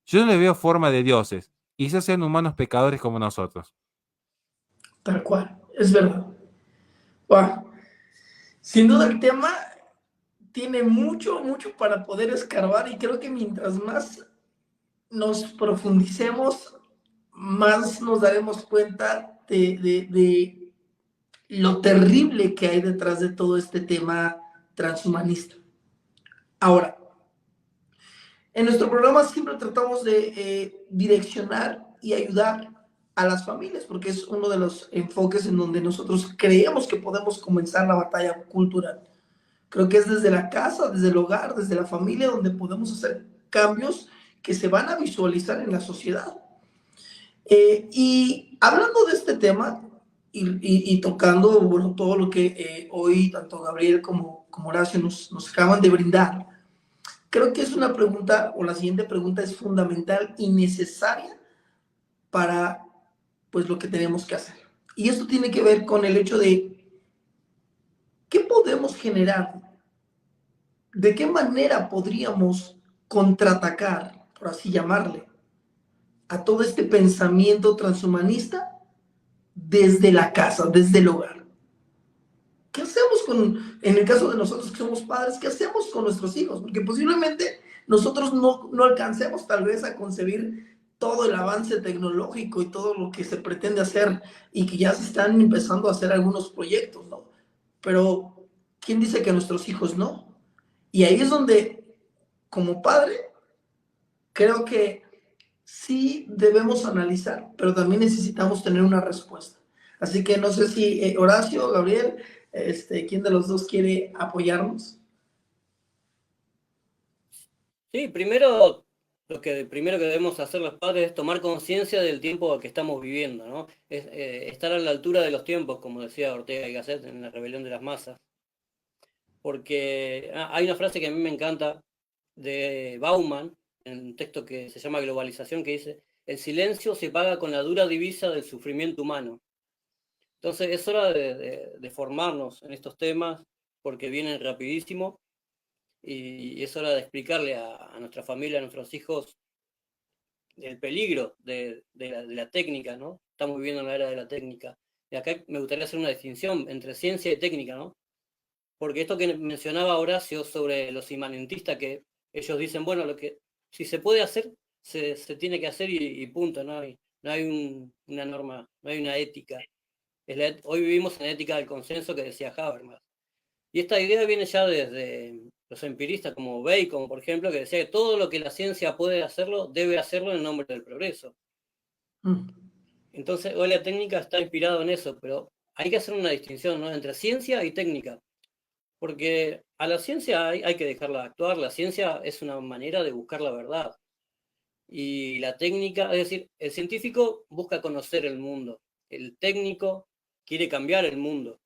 Yo no les veo forma de dioses. Quizás sean humanos pecadores como nosotros. Tal cual, es verdad. Wow. Sin duda el tema tiene mucho, mucho para poder escarbar y creo que mientras más nos profundicemos, más nos daremos cuenta de lo terrible que hay detrás de todo este tema transhumanista. Ahora, en nuestro programa siempre tratamos de direccionar y ayudar a las familias, porque es uno de los enfoques en donde nosotros creemos que podemos comenzar la batalla cultural. Creo que es desde la casa, desde el hogar, desde la familia, donde podemos hacer cambios que se van a visualizar en la sociedad. Y hablando de este tema y tocando bueno, todo lo que hoy tanto Gabriel como Horacio nos acaban de brindar, creo que es una pregunta, o la siguiente pregunta es fundamental y necesaria para pues lo que tenemos que hacer. Y esto tiene que ver con el hecho de qué podemos generar, de qué manera podríamos contraatacar, por así llamarle, a todo este pensamiento transhumanista desde la casa, desde el hogar. ¿Qué hacemos en el caso de nosotros que somos padres, qué hacemos con nuestros hijos? Porque posiblemente nosotros no alcancemos tal vez a concebir todo el avance tecnológico y todo lo que se pretende hacer y que ya se están empezando a hacer algunos proyectos, ¿no? Pero, ¿quién dice que nuestros hijos no? Y ahí es donde, como padre, creo que sí debemos analizar, pero también necesitamos tener una respuesta. Así que no sé si Horacio, Gabriel, ¿quién de los dos quiere apoyarnos? Sí, primero, primero que debemos hacer los padres es tomar conciencia del tiempo que estamos viviendo, ¿no? Es estar a la altura de los tiempos, como decía Ortega y Gasset en La rebelión de las masas. Porque hay una frase que a mí me encanta de Bauman, en un texto que se llama Globalización, que dice: el silencio se paga con la dura divisa del sufrimiento humano. Entonces es hora de formarnos en estos temas, porque vienen rapidísimo, y es hora de explicarle a nuestra familia, a nuestros hijos, el peligro de la técnica, ¿no? Estamos viviendo en la era de la técnica. Y acá me gustaría hacer una distinción entre ciencia y técnica, ¿no? Porque esto que mencionaba Horacio sobre los imanentistas, que ellos dicen, bueno, lo que si se puede hacer, se tiene que hacer y punto, no hay una norma, no hay una ética. Hoy vivimos en la ética del consenso que decía Habermas. Y esta idea viene ya desde los empiristas como Bacon, por ejemplo, que decía que todo lo que la ciencia puede hacerlo, debe hacerlo en nombre del progreso. Entonces, hoy la técnica está inspirada en eso, pero hay que hacer una distinción, ¿no?, entre ciencia y técnica. Porque a la ciencia hay que dejarla actuar, la ciencia es una manera de buscar la verdad. Y la técnica, es decir, el científico busca conocer el mundo, el técnico quiere cambiar el mundo,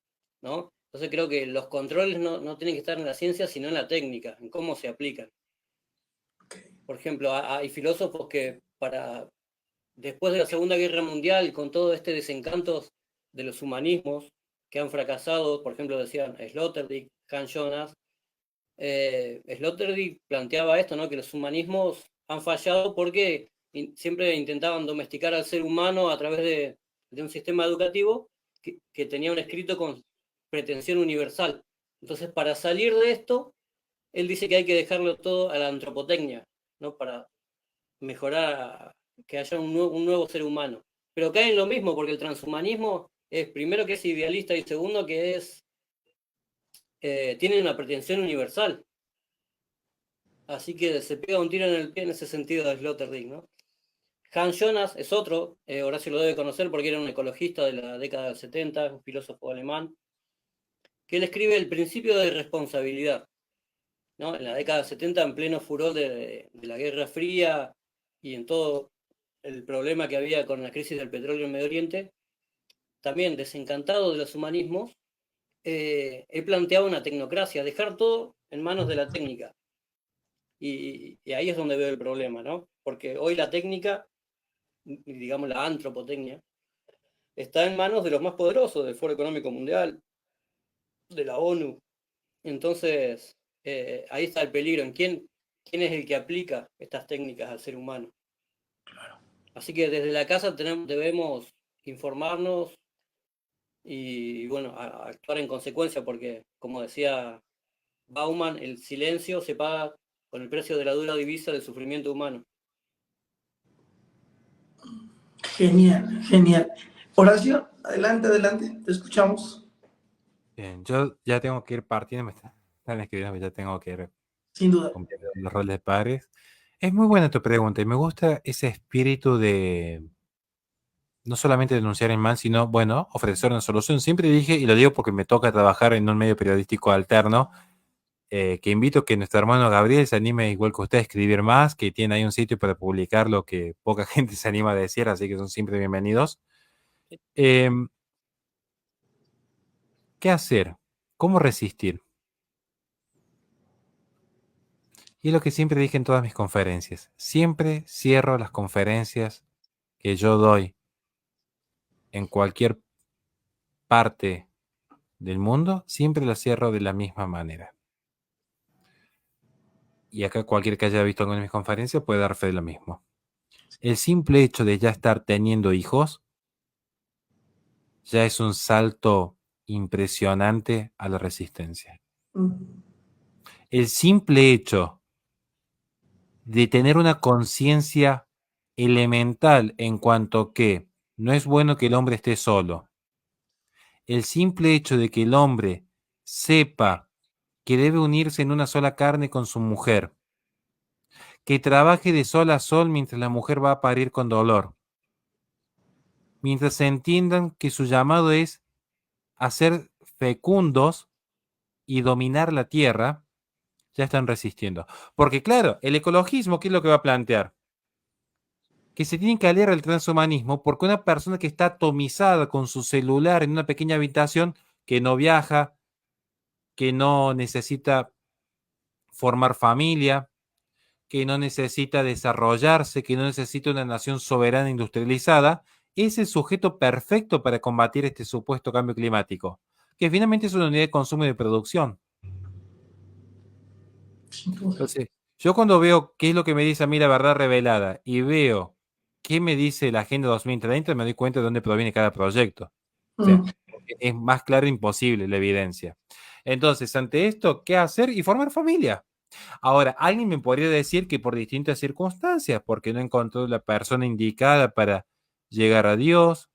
¿no? Entonces creo que los controles no tienen que estar en la ciencia, sino en la técnica, en cómo se aplican. Por ejemplo, hay filósofos que después de la Segunda Guerra Mundial, con todo este desencanto de los humanismos que han fracasado, por ejemplo, decían Sloterdijk, Hans Jonas, Sloterdijk planteaba esto, ¿no?, que los humanismos han fallado porque siempre intentaban domesticar al ser humano a través de un sistema educativo que tenía un escrito con pretensión universal. Entonces, para salir de esto, él dice que hay que dejarlo todo a la antropotecnia, ¿no?, para mejorar, que haya un nuevo ser humano. Pero cae en lo mismo, porque el transhumanismo es, primero, que es idealista, y segundo, que tiene una pretensión universal. Así que se pega un tiro en el pie en ese sentido de Sloterdijk, ¿no? Hans Jonas es otro, Horacio lo debe conocer porque era un ecologista de la década del 70, un filósofo alemán, que él escribe El principio de responsabilidad, ¿no? En la década del 70, en pleno furor de la Guerra Fría y en todo el problema que había con la crisis del petróleo en Medio Oriente, también desencantado de los humanismos, él planteaba una tecnocracia, dejar todo en manos de la técnica. Y ahí es donde veo el problema, ¿no? Porque hoy la técnica, digamos la antropotecnia, está en manos de los más poderosos, del Foro Económico Mundial, de la ONU. Entonces, ahí está el peligro, en quién es el que aplica estas técnicas al ser humano. Así que desde la casa debemos informarnos y, bueno, actuar en consecuencia, porque, como decía Bauman, el silencio se paga con el precio de la dura divisa del sufrimiento humano. Genial, genial. Horacio, adelante, adelante, te escuchamos. Bien, yo ya tengo que ir partiendo, están escribiendo, ya tengo que ir Sin duda. cumpliendo los roles de padres. Es muy buena tu pregunta y me gusta ese espíritu de no solamente denunciar el mal, sino, bueno, ofrecer una solución. Siempre dije, y lo digo porque me toca trabajar en un medio periodístico alterno, que invito a que nuestro hermano Gabriel se anime, igual que usted, a escribir más, que tiene ahí un sitio para publicar lo que poca gente se anima a decir, así que son siempre bienvenidos. Em, ¿Qué hacer? ¿Cómo resistir? Y es lo que siempre dije en todas mis conferencias. Siempre cierro las conferencias que yo doy en cualquier parte del mundo, siempre las cierro de la misma manera. Y acá cualquier que haya visto alguna de mis conferencias puede dar fe de lo mismo. El simple hecho de ya estar teniendo hijos ya es un salto impresionante a la resistencia. El simple hecho de tener una conciencia elemental en cuanto que no es bueno que el hombre esté solo. El simple hecho de que el hombre sepa que debe unirse en una sola carne con su mujer, que trabaje de sol a sol mientras la mujer va a parir con dolor, mientras se entiendan que su llamado es a ser fecundos y dominar la tierra, ya están resistiendo. Porque claro, el ecologismo, ¿qué es lo que va a plantear? Que se tienen que aliar al transhumanismo porque una persona que está atomizada con su celular en una pequeña habitación, que no viaja, que no necesita formar familia, que no necesita desarrollarse, que no necesita una nación soberana industrializada, es el sujeto perfecto para combatir este supuesto cambio climático, que finalmente es una unidad de consumo y de producción. Entonces, yo cuando veo qué es lo que me dice a mí la verdad revelada y veo qué me dice la Agenda 2030, me doy cuenta de dónde proviene cada proyecto. O sea, es más claro imposible la evidencia. Entonces, ante esto, ¿qué hacer? Y formar familia. Ahora, alguien me podría decir que por distintas circunstancias, porque no encontró la persona indicada para llegar a Dios,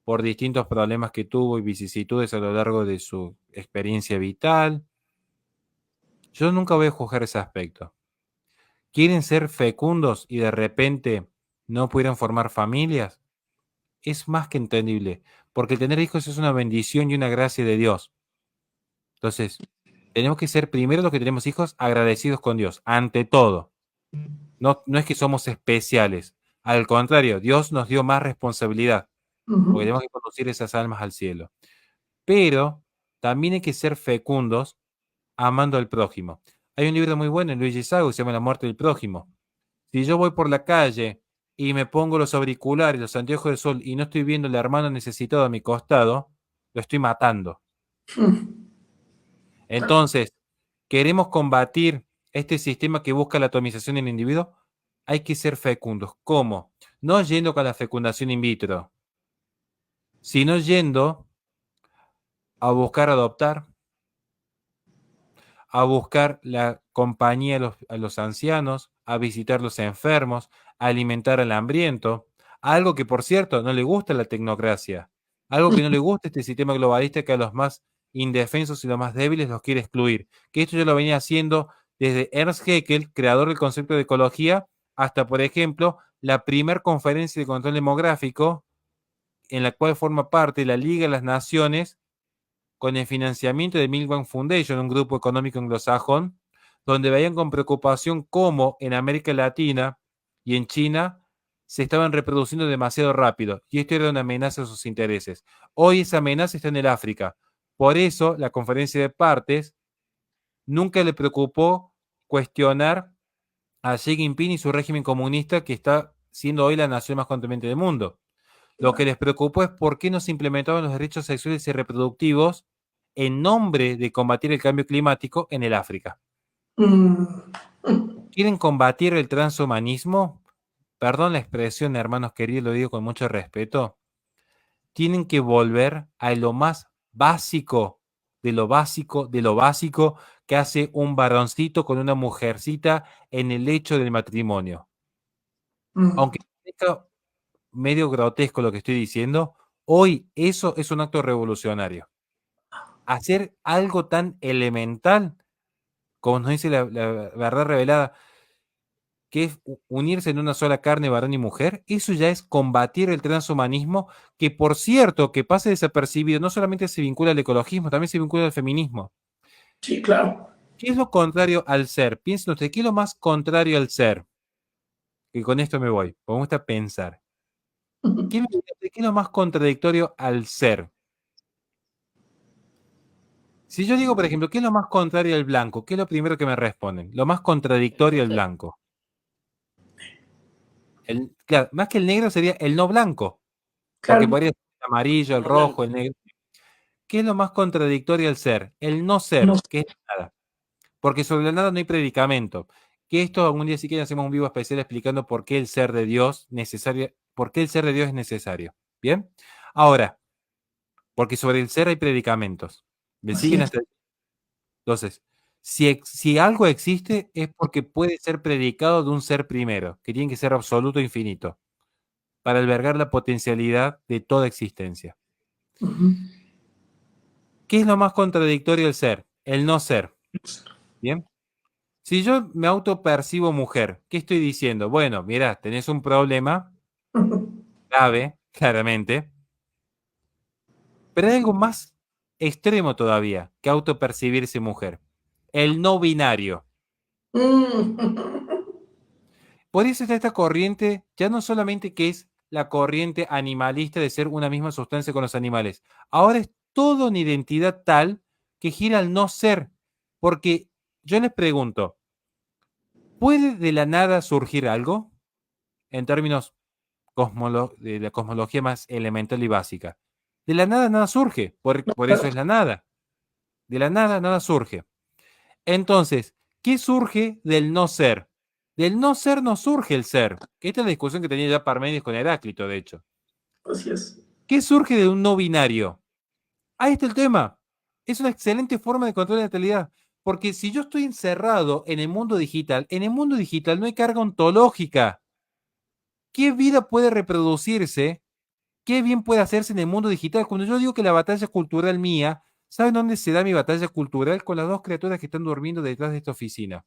por distintos problemas que tuvo y vicisitudes a lo largo de su experiencia vital. Yo nunca voy a juzgar ese aspecto. ¿Quieren ser fecundos y de repente no pudieran formar familias? Es más que entendible, porque tener hijos es una bendición y una gracia de Dios. Entonces, tenemos que ser primero los que tenemos hijos agradecidos con Dios, ante todo. No, no es que somos especiales. Al contrario, Dios nos dio más responsabilidad, porque tenemos que conducir esas almas al cielo. Pero también hay que ser fecundos amando al prójimo. Hay un libro muy bueno en Luigi Sago que se llama La muerte del prójimo. Si yo voy por la calle y me pongo los auriculares, los anteojos de sol y no estoy viendo al hermano necesitado a mi costado, lo estoy matando. Entonces, ¿queremos combatir este sistema que busca la atomización del individuo? Hay que ser fecundos. ¿Cómo? No yendo con la fecundación in vitro, sino yendo a buscar adoptar, a buscar la compañía a los ancianos, a visitar los enfermos, a alimentar al hambriento, algo que, por cierto, no le gusta la tecnocracia, algo que no le gusta este sistema globalista que a los más indefensos y los más débiles los quiere excluir. Que esto yo lo venía haciendo desde Ernst Haeckel, creador del concepto de ecología, hasta, por ejemplo, la primer conferencia de control demográfico, en la cual forma parte la Liga de las Naciones, con el financiamiento de Milgram Foundation, un grupo económico anglosajón, donde veían con preocupación cómo en América Latina y en China se estaban reproduciendo demasiado rápido, y esto era una amenaza a sus intereses. Hoy esa amenaza está en el África. Por eso la conferencia de partes nunca le preocupó cuestionar a Xi Jinping y su régimen comunista que está siendo hoy la nación más contaminante del mundo. Lo que les preocupó es por qué no se implementaban los derechos sexuales y reproductivos en nombre de combatir el cambio climático en el África. ¿Quieren combatir el transhumanismo? Perdón la expresión, hermanos queridos, lo digo con mucho respeto. Tienen que volver a lo más básico, de lo básico, de lo básico que hace un varoncito con una mujercita en el lecho del matrimonio. Aunque parezca medio grotesco lo que estoy diciendo, hoy eso es un acto revolucionario. Hacer algo tan elemental, como nos dice la verdad revelada, que es unirse en una sola carne, varón y mujer, eso ya es combatir el transhumanismo, que por cierto, que pase desapercibido, no solamente se vincula al ecologismo, también se vincula al feminismo. Sí, claro. ¿Qué es lo contrario al ser? Piensen ustedes, ¿qué es lo más contrario al ser? Y con esto me voy, me gusta pensar. ¿Qué es lo más contradictorio al ser? Si yo digo, por ejemplo, ¿qué es lo más contrario al blanco? ¿Qué es lo primero que me responden? Lo más contradictorio al blanco. Claro, más que el negro sería el no blanco, porque Claro. podría ser el amarillo, el No rojo, blanco. el negro. ¿Qué es lo más contradictorio al ser? El no No ser, sé. que es nada. Porque sobre la nada no hay predicamento. Que esto algún día si quieren hacemos un vivo especial explicando por qué el ser de Dios necesario, por qué el ser de Dios es necesario. ¿Bien? Ahora, porque sobre el ser hay predicamentos. ¿Me Así siguen es. hasta ahí? Entonces, si algo existe es porque puede ser predicado de un ser primero, que tiene que ser absoluto e infinito, para albergar la potencialidad de toda existencia. ¿Qué es lo más contradictorio del ser? El no ser. ¿Bien? Si yo me autopercibo mujer, ¿qué estoy diciendo? Bueno, mira, tenés un problema grave, claramente, pero hay algo más extremo todavía que autopercibirse mujer. El no binario. Por eso está esta corriente, ya no solamente que es la corriente animalista de ser una misma sustancia con los animales, ahora es toda una identidad tal que gira al no ser. Porque yo les pregunto, ¿puede de la nada surgir algo? En términos de la cosmología más elemental y básica. De la nada nada surge, por eso es la nada. De la nada nada surge. Entonces, ¿qué surge del no ser? Del no ser no surge el ser. Esta es la discusión que tenía ya Parménides con Heráclito, de hecho. Así es. ¿Qué surge de un no binario? Ahí está el tema. Es una excelente forma de controlar la natalidad. Porque si yo estoy encerrado en el mundo digital no hay carga ontológica. ¿Qué vida puede reproducirse? ¿Qué bien puede hacerse en el mundo digital? Cuando yo digo que la batalla cultural mía, ¿saben dónde se da mi batalla cultural? Con las dos criaturas que están durmiendo detrás de esta oficina.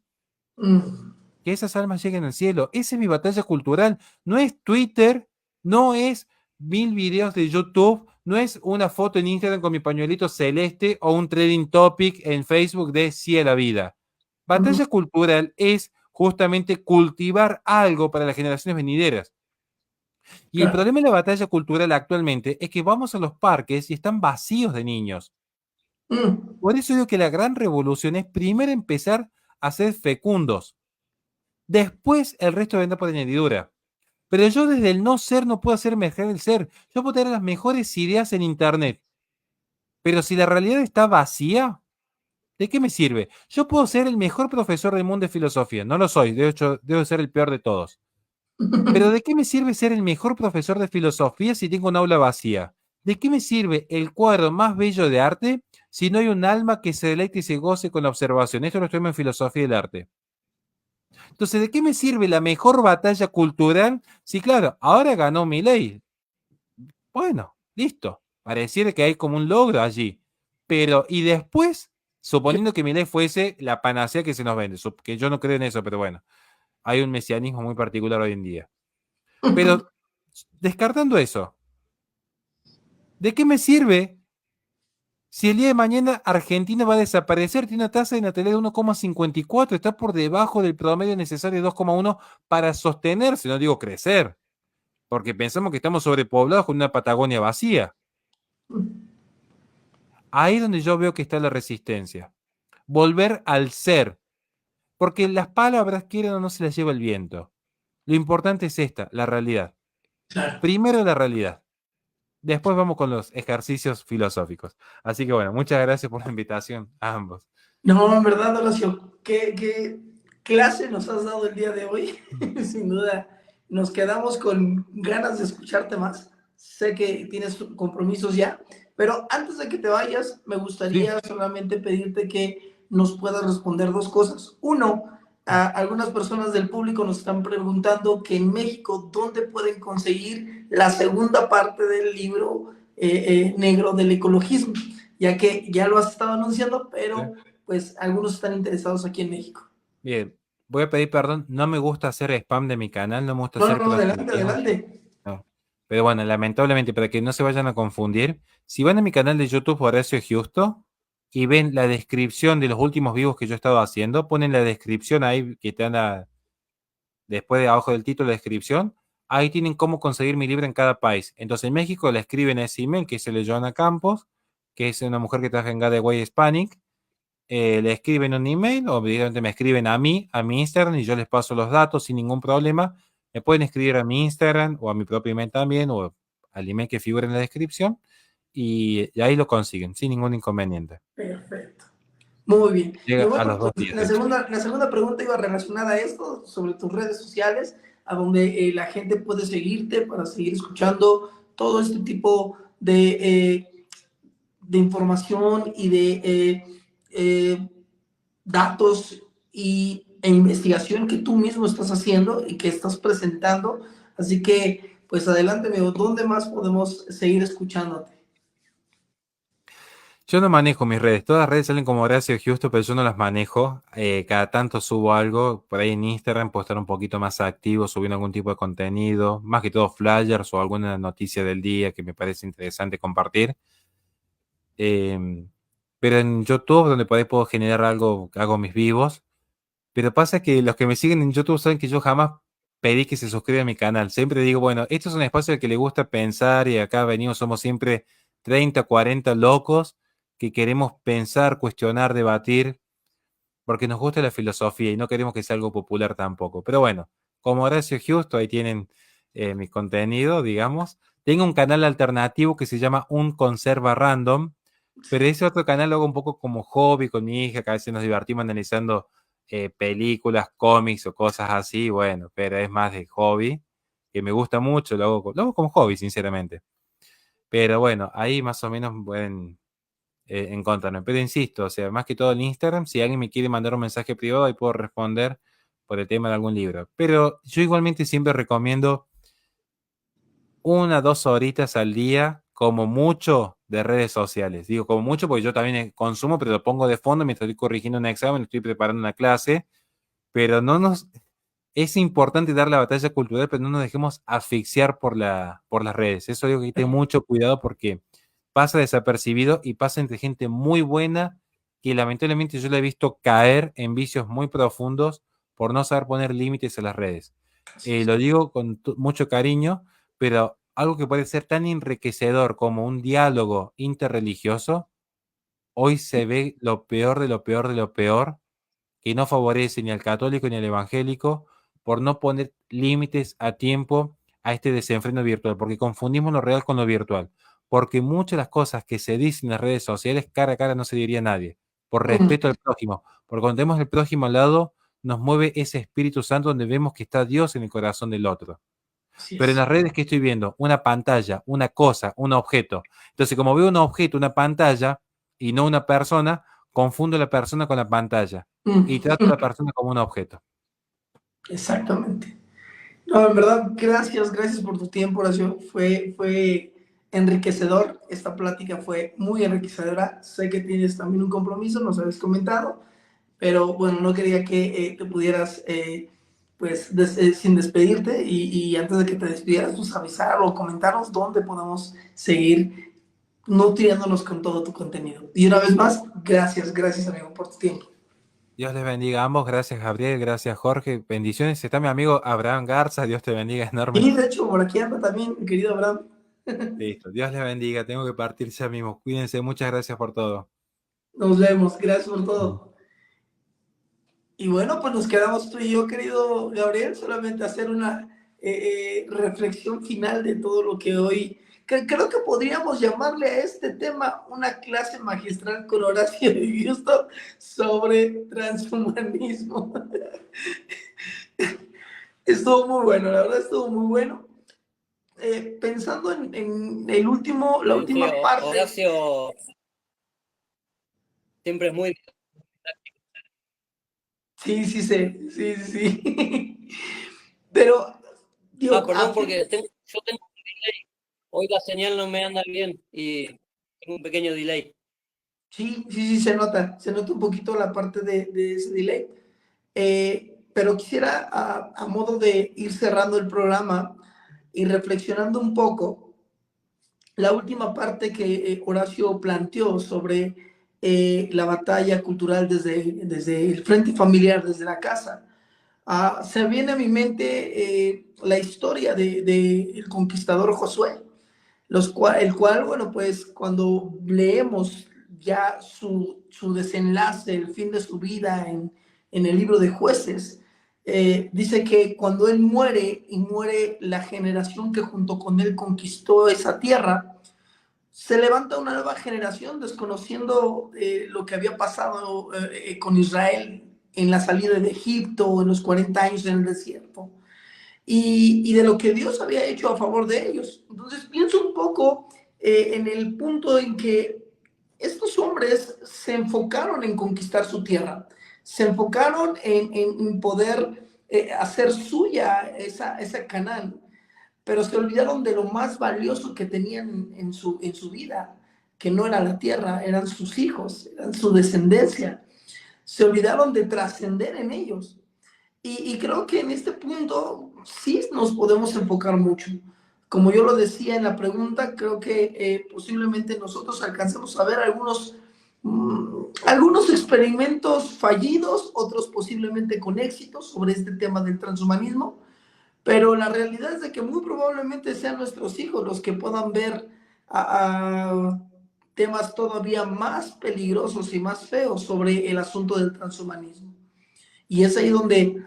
Que esas almas lleguen al cielo. Esa es mi batalla cultural. No es Twitter, no es 1000 videos de YouTube, no es una foto en Instagram con mi pañuelito celeste o un trending topic en Facebook de sí a la vida. Batalla cultural es justamente cultivar algo para las generaciones venideras. Y el Claro. problema de la batalla cultural actualmente es que vamos a los parques y están vacíos de niños. Por eso digo que la gran revolución es primero empezar a ser fecundos. Después el resto vendrá por añadidura. Pero yo desde el no ser no puedo hacer emerger el ser. Yo puedo tener las mejores ideas en internet. Pero si la realidad está vacía, ¿de qué me sirve? Yo puedo ser el mejor profesor del mundo de filosofía. No lo soy, de hecho, debo ser el peor de todos. Pero ¿de qué me sirve ser el mejor profesor de filosofía si tengo un aula vacía? ¿De qué me sirve el cuadro más bello de arte si no hay un alma que se deleite y se goce con la observación? Esto lo estudio en filosofía del arte. Entonces, ¿de qué me sirve la mejor batalla cultural si, claro, ahora ganó Milei? Bueno, listo. Pareciera que hay como un logro allí. Pero, y después, suponiendo que Milei fuese la panacea que se nos vende, que yo no creo en eso, pero bueno, hay un mesianismo muy particular hoy en día. Pero descartando eso, ¿de qué me sirve si el día de mañana Argentina va a desaparecer? Tiene una tasa de natalidad de 1,54, está por debajo del promedio necesario de 2,1 para sostenerse, no digo crecer, porque pensamos que estamos sobrepoblados con una Patagonia vacía. Ahí es donde yo veo que está la resistencia. volver al ser, porque las palabras, quieran o no, se las lleva el viento. Lo importante es esta, la realidad. Claro. Primero la realidad. Después vamos con los ejercicios filosóficos. Así que bueno, muchas gracias por la invitación a ambos. No, en verdad, Horacio, qué clase nos has dado el día de hoy. Sin duda, nos quedamos con ganas de escucharte más. Sé que tienes compromisos ya, pero antes de que te vayas, me gustaría solamente pedirte que nos puedas responder dos cosas. Uno, algunas personas del público nos están preguntando que en México, ¿dónde pueden conseguir la segunda parte del libro negro del ecologismo? Ya que ya lo has estado anunciando, pero pues algunos están interesados aquí en México. Bien, voy a pedir perdón, no me gusta hacer spam de mi canal, no me gusta No, hacer no, adelante, proselitismo. adelante. No. Pero bueno, lamentablemente, para que no se vayan a confundir, si van a mi canal de YouTube Horacio Justo y ven la descripción de los últimos vivos que yo he estado haciendo, ponen la descripción ahí que te anda después de abajo del título de descripción, ahí tienen cómo conseguir mi libro en cada país. Entonces en México le escriben a ese email que es el de Joana Campos, que es una mujer que trabaja en Gateway Hispanic, le escriben un email o directamente me escriben a mí, a mi Instagram, y yo les paso los datos sin ningún problema. Me pueden escribir a mi Instagram o a mi propio email también, o al email que figura en la descripción, y ahí lo consiguen sin ningún inconveniente. Perfecto. Muy bien. Y Llega a bueno, los 2 pues días, de hecho. la segunda pregunta iba relacionada a esto, sobre tus redes sociales, a donde la gente puede seguirte para seguir escuchando todo este tipo de información y datos e investigación que tú mismo estás haciendo y que estás presentando. Así que, pues adelante, amigo, ¿dónde más podemos seguir escuchándote? Yo no manejo mis redes, todas las redes salen como Horacio Justo, pero yo no las manejo. Cada tanto subo algo, por ahí en Instagram puedo estar un poquito más activo, subiendo algún tipo de contenido, más que todo flyers o alguna noticia del día que me parece interesante compartir. Pero en YouTube, donde por ahí puedo generar algo, hago mis vivos. Pero pasa que los que me siguen en YouTube saben que yo jamás pedí que se suscriban a mi canal. Siempre digo, bueno, esto es un espacio al que le gusta pensar y acá venimos, somos siempre 30, 40 locos que queremos pensar, cuestionar, debatir, porque nos gusta la filosofía y no queremos que sea algo popular tampoco. Pero bueno, como Horacio Justo, ahí tienen mi contenido, digamos. Tengo un canal alternativo que se llama Un Conserva Random, pero ese otro canal lo hago un poco como hobby con mi hija, que a veces nos divertimos analizando películas, cómics o cosas así, bueno, pero es más de hobby, que me gusta mucho, lo hago como hobby, sinceramente. Pero bueno, ahí más o menos pueden encontrarme. Pero insisto, o sea, más que todo en Instagram, si alguien me quiere mandar un mensaje privado, ahí puedo responder por el tema de algún libro. Pero yo igualmente siempre recomiendo 1, 2 horitas al día, como mucho, de redes sociales. Digo como mucho porque yo también consumo, pero lo pongo de fondo mientras estoy corrigiendo un examen, estoy preparando una clase, pero no nos... Es importante dar la batalla cultural, pero no nos dejemos asfixiar por las redes. Eso digo que tenga mucho cuidado porque pasa desapercibido y pasa entre gente muy buena que lamentablemente yo la he visto caer en vicios muy profundos por no saber poner límites a las redes. Lo digo con mucho cariño, pero algo que puede ser tan enriquecedor como un diálogo interreligioso, hoy se ve lo peor de lo peor de lo peor, que no favorece ni al católico ni al evangélico por no poner límites a tiempo a este desenfreno virtual, porque confundimos lo real con lo virtual, porque muchas de las cosas que se dicen en las redes sociales cara a cara no se diría a nadie, por respeto al prójimo, porque cuando tenemos el prójimo al lado nos mueve ese Espíritu Santo donde vemos que está Dios en el corazón del otro. Así Pero en es. las redes que estoy viendo, una pantalla, una cosa, un objeto. Entonces, como veo un objeto, una pantalla y no una persona, confundo la persona con la pantalla y trato a la persona como un objeto. Exactamente. No, en verdad, gracias por tu tiempo, Horacio. Fue enriquecedor. Esta plática fue muy enriquecedora. Sé que tienes también un compromiso, nos habías comentado, pero bueno, no quería que te pudieras, pues, sin despedirte y antes de que te despidieras, pues avisar o comentarnos dónde podemos seguir nutriéndonos con todo tu contenido. Y una vez más, gracias, amigo, por tu tiempo. Dios les bendiga a ambos. Gracias, Gabriel. Gracias, Jorge. Bendiciones. Está mi amigo Abraham Garza. Dios te bendiga enorme. Y de hecho, por aquí anda también, mi querido Abraham. Listo. Dios les bendiga. Tengo que partir ya mismo. Cuídense. Muchas gracias por todo. Nos vemos. Gracias por todo. Y bueno, pues nos quedamos tú y yo, querido Gabriel, solamente hacer una reflexión final de todo lo que hoy, creo que podríamos llamarle a este tema una clase magistral con Horacio de Houston sobre transhumanismo. Estuvo muy bueno, la verdad estuvo muy bueno. Pensando en el último, la Sí, última parte. Horacio siempre es muy... Sí, sí, sí, sí, sí, sí. Pero, digo, a Perdón, fin, porque yo tengo un delay. Hoy la señal no me anda bien y tengo un pequeño delay. sí, sí, sí, se nota un poquito la parte de ese delay. Pero quisiera, a modo de ir cerrando el programa y reflexionando un poco, la última parte que Horacio planteó sobre la batalla cultural desde el frente familiar, desde la casa. Se viene a mi mente la historia de el conquistador Josué, el cual, bueno, pues cuando leemos ya su desenlace, el fin de su vida en el libro de Jueces, dice que cuando él muere y muere la generación que junto con él conquistó esa tierra, se levanta una nueva generación desconociendo lo que había pasado con Israel en la salida de Egipto, en los 40 años en el desierto y de lo que Dios había hecho a favor de ellos. Entonces pienso un poco en el punto en que estos hombres se enfocaron en conquistar su tierra, se enfocaron en poder hacer suya esa Canaán, pero se olvidaron de lo más valioso que tenían en su vida, que no era la tierra, eran sus hijos, eran su descendencia. Se olvidaron de trascender en ellos. Y creo que en este punto sí nos podemos enfocar mucho. Como yo lo decía en la pregunta, creo que posiblemente nosotros alcancemos a ver algunos experimentos fallidos, otros posiblemente con éxito sobre este tema del transhumanismo, pero la realidad es de que muy probablemente sean nuestros hijos los que puedan ver a temas todavía más peligrosos y más feos sobre el asunto del transhumanismo. Y es ahí donde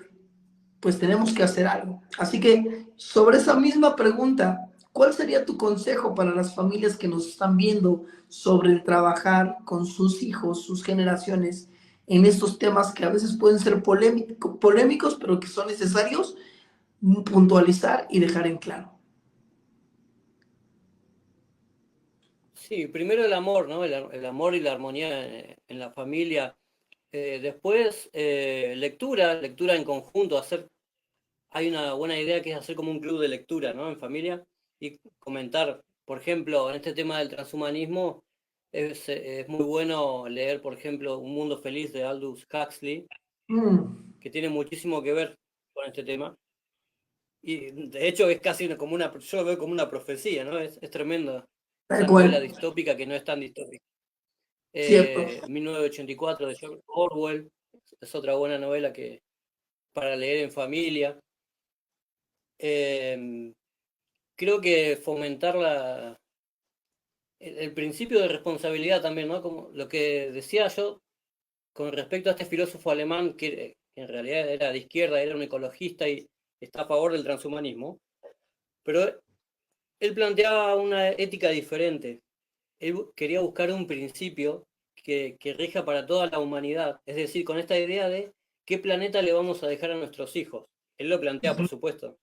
pues tenemos que hacer algo. Así que sobre esa misma pregunta, ¿cuál sería tu consejo para las familias que nos están viendo sobre el trabajar con sus hijos, sus generaciones, en estos temas que a veces pueden ser polémicos, pero que son necesarios puntualizar y dejar en claro? Sí, primero el amor, ¿no? El amor y la armonía en la familia. Después, lectura en conjunto. Hay una buena idea que es hacer como un club de lectura, ¿no? En familia y comentar. Por ejemplo, en este tema del transhumanismo, es muy bueno leer, por ejemplo, Un Mundo Feliz de Aldous Huxley, Mm, que tiene muchísimo que ver con este tema. Y de hecho es casi como yo lo veo como una profecía, ¿no? Es tremenda tal esa novela cual, distópica que no es tan distópica. cierto. 1984 de George Orwell es otra buena novela que para leer en familia. Eh, Creo que fomentar el principio de responsabilidad también, ¿no? Como lo que decía yo con respecto a este filósofo alemán que en realidad era de izquierda, era un ecologista y está a favor del transhumanismo, pero él planteaba una ética diferente. Él quería buscar un principio que rija para toda la humanidad, es decir, con esta idea de qué planeta le vamos a dejar a nuestros hijos. Él lo plantea, por supuesto,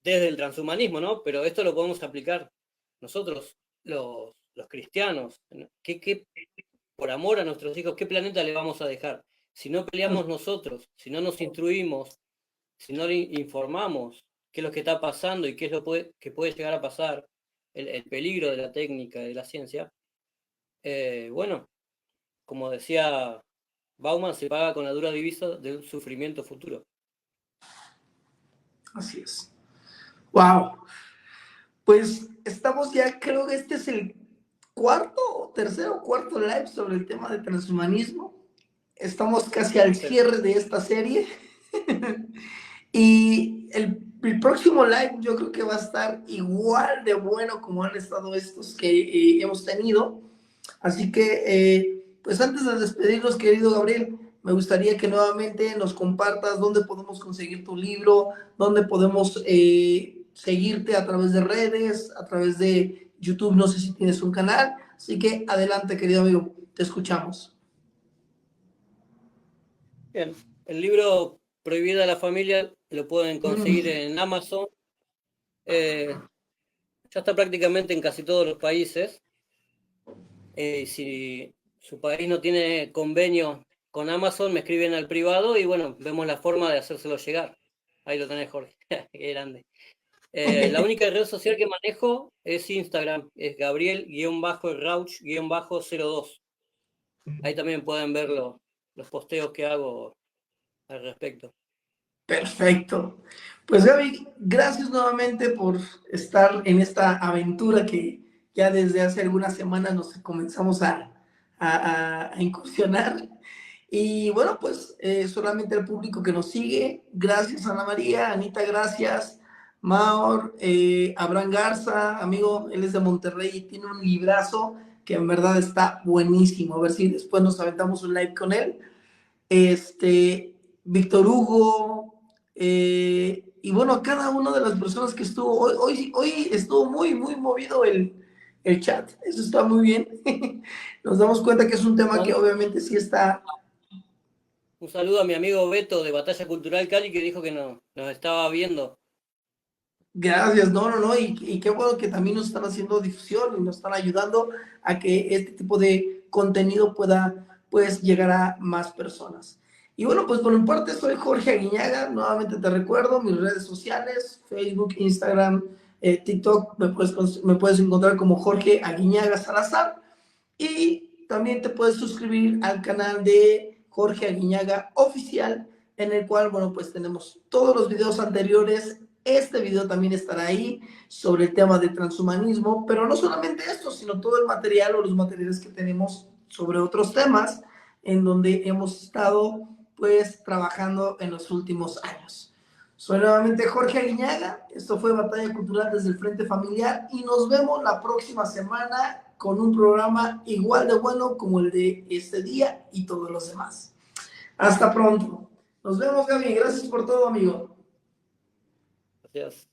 desde el transhumanismo, ¿no? Pero esto lo podemos aplicar nosotros, los cristianos. Por amor a nuestros hijos, ¿qué planeta le vamos a dejar? Si no peleamos nosotros, si no nos instruimos, si no le informamos qué es lo que está pasando y qué es lo que puede llegar a pasar, el peligro de la técnica, de la ciencia, bueno, como decía Bauman, se paga con la dura divisa del sufrimiento futuro. Así es. Wow. Pues estamos ya, creo que este es el tercero o cuarto live sobre el tema de transhumanismo. Estamos casi al cierre de esta serie. Y el próximo live yo creo que va a estar igual de bueno como han estado estos que hemos tenido. Así que, pues antes de despedirnos, querido Gabriel, me gustaría que nuevamente nos compartas dónde podemos conseguir tu libro, dónde podemos seguirte a través de redes, a través de YouTube, no sé si tienes un canal, así que adelante, querido amigo, te escuchamos. Bien, el libro Prohibida a la familia lo pueden conseguir en Amazon. Ya está prácticamente en casi todos los países. Si su país no tiene convenio con Amazon, me escriben al privado y bueno, vemos la forma de hacérselo llegar. Ahí lo tenés, Jorge. Qué grande. La única red social que manejo es Instagram, es Gabriel-Rauch-02. Ahí también pueden ver los posteos que hago al respecto. Perfecto. Pues Gaby, gracias nuevamente por estar en esta aventura que ya desde hace algunas semanas nos comenzamos a incursionar. Y bueno, pues solamente el público que nos sigue, gracias Ana María, Anita, gracias, Maur, Abraham Garza, amigo, él es de Monterrey y tiene un librazo que en verdad está buenísimo, a ver si después nos aventamos un live con él. Víctor Hugo, y bueno, cada una de las personas que estuvo, hoy estuvo muy movido el chat, eso está muy bien. Nos damos cuenta que es un tema que obviamente sí está. Un saludo a mi amigo Beto de Batalla Cultural Cali que dijo que nos estaba viendo. Gracias, no, y qué bueno que también nos están haciendo difusión y nos están ayudando a que este tipo de contenido pueda pues llegar a más personas. Y bueno, pues por mi parte soy Jorge Aguiñaga, nuevamente te recuerdo mis redes sociales, Facebook, Instagram, TikTok, me puedes encontrar como Jorge Aguiñaga Salazar y también te puedes suscribir al canal de Jorge Aguiñaga Oficial, en el cual, bueno, pues tenemos todos los videos anteriores. Este video también estará ahí sobre el tema de transhumanismo, pero no solamente esto, sino todo el material o los materiales que tenemos sobre otros temas en donde hemos estado pues trabajando en los últimos años. Soy nuevamente Jorge Aguiñaga, esto fue Batalla Cultural desde el Frente Familiar y nos vemos la próxima semana con un programa igual de bueno como el de este día y todos los demás. Hasta pronto. Nos vemos, Gaby. Gracias por todo, amigo. Gracias.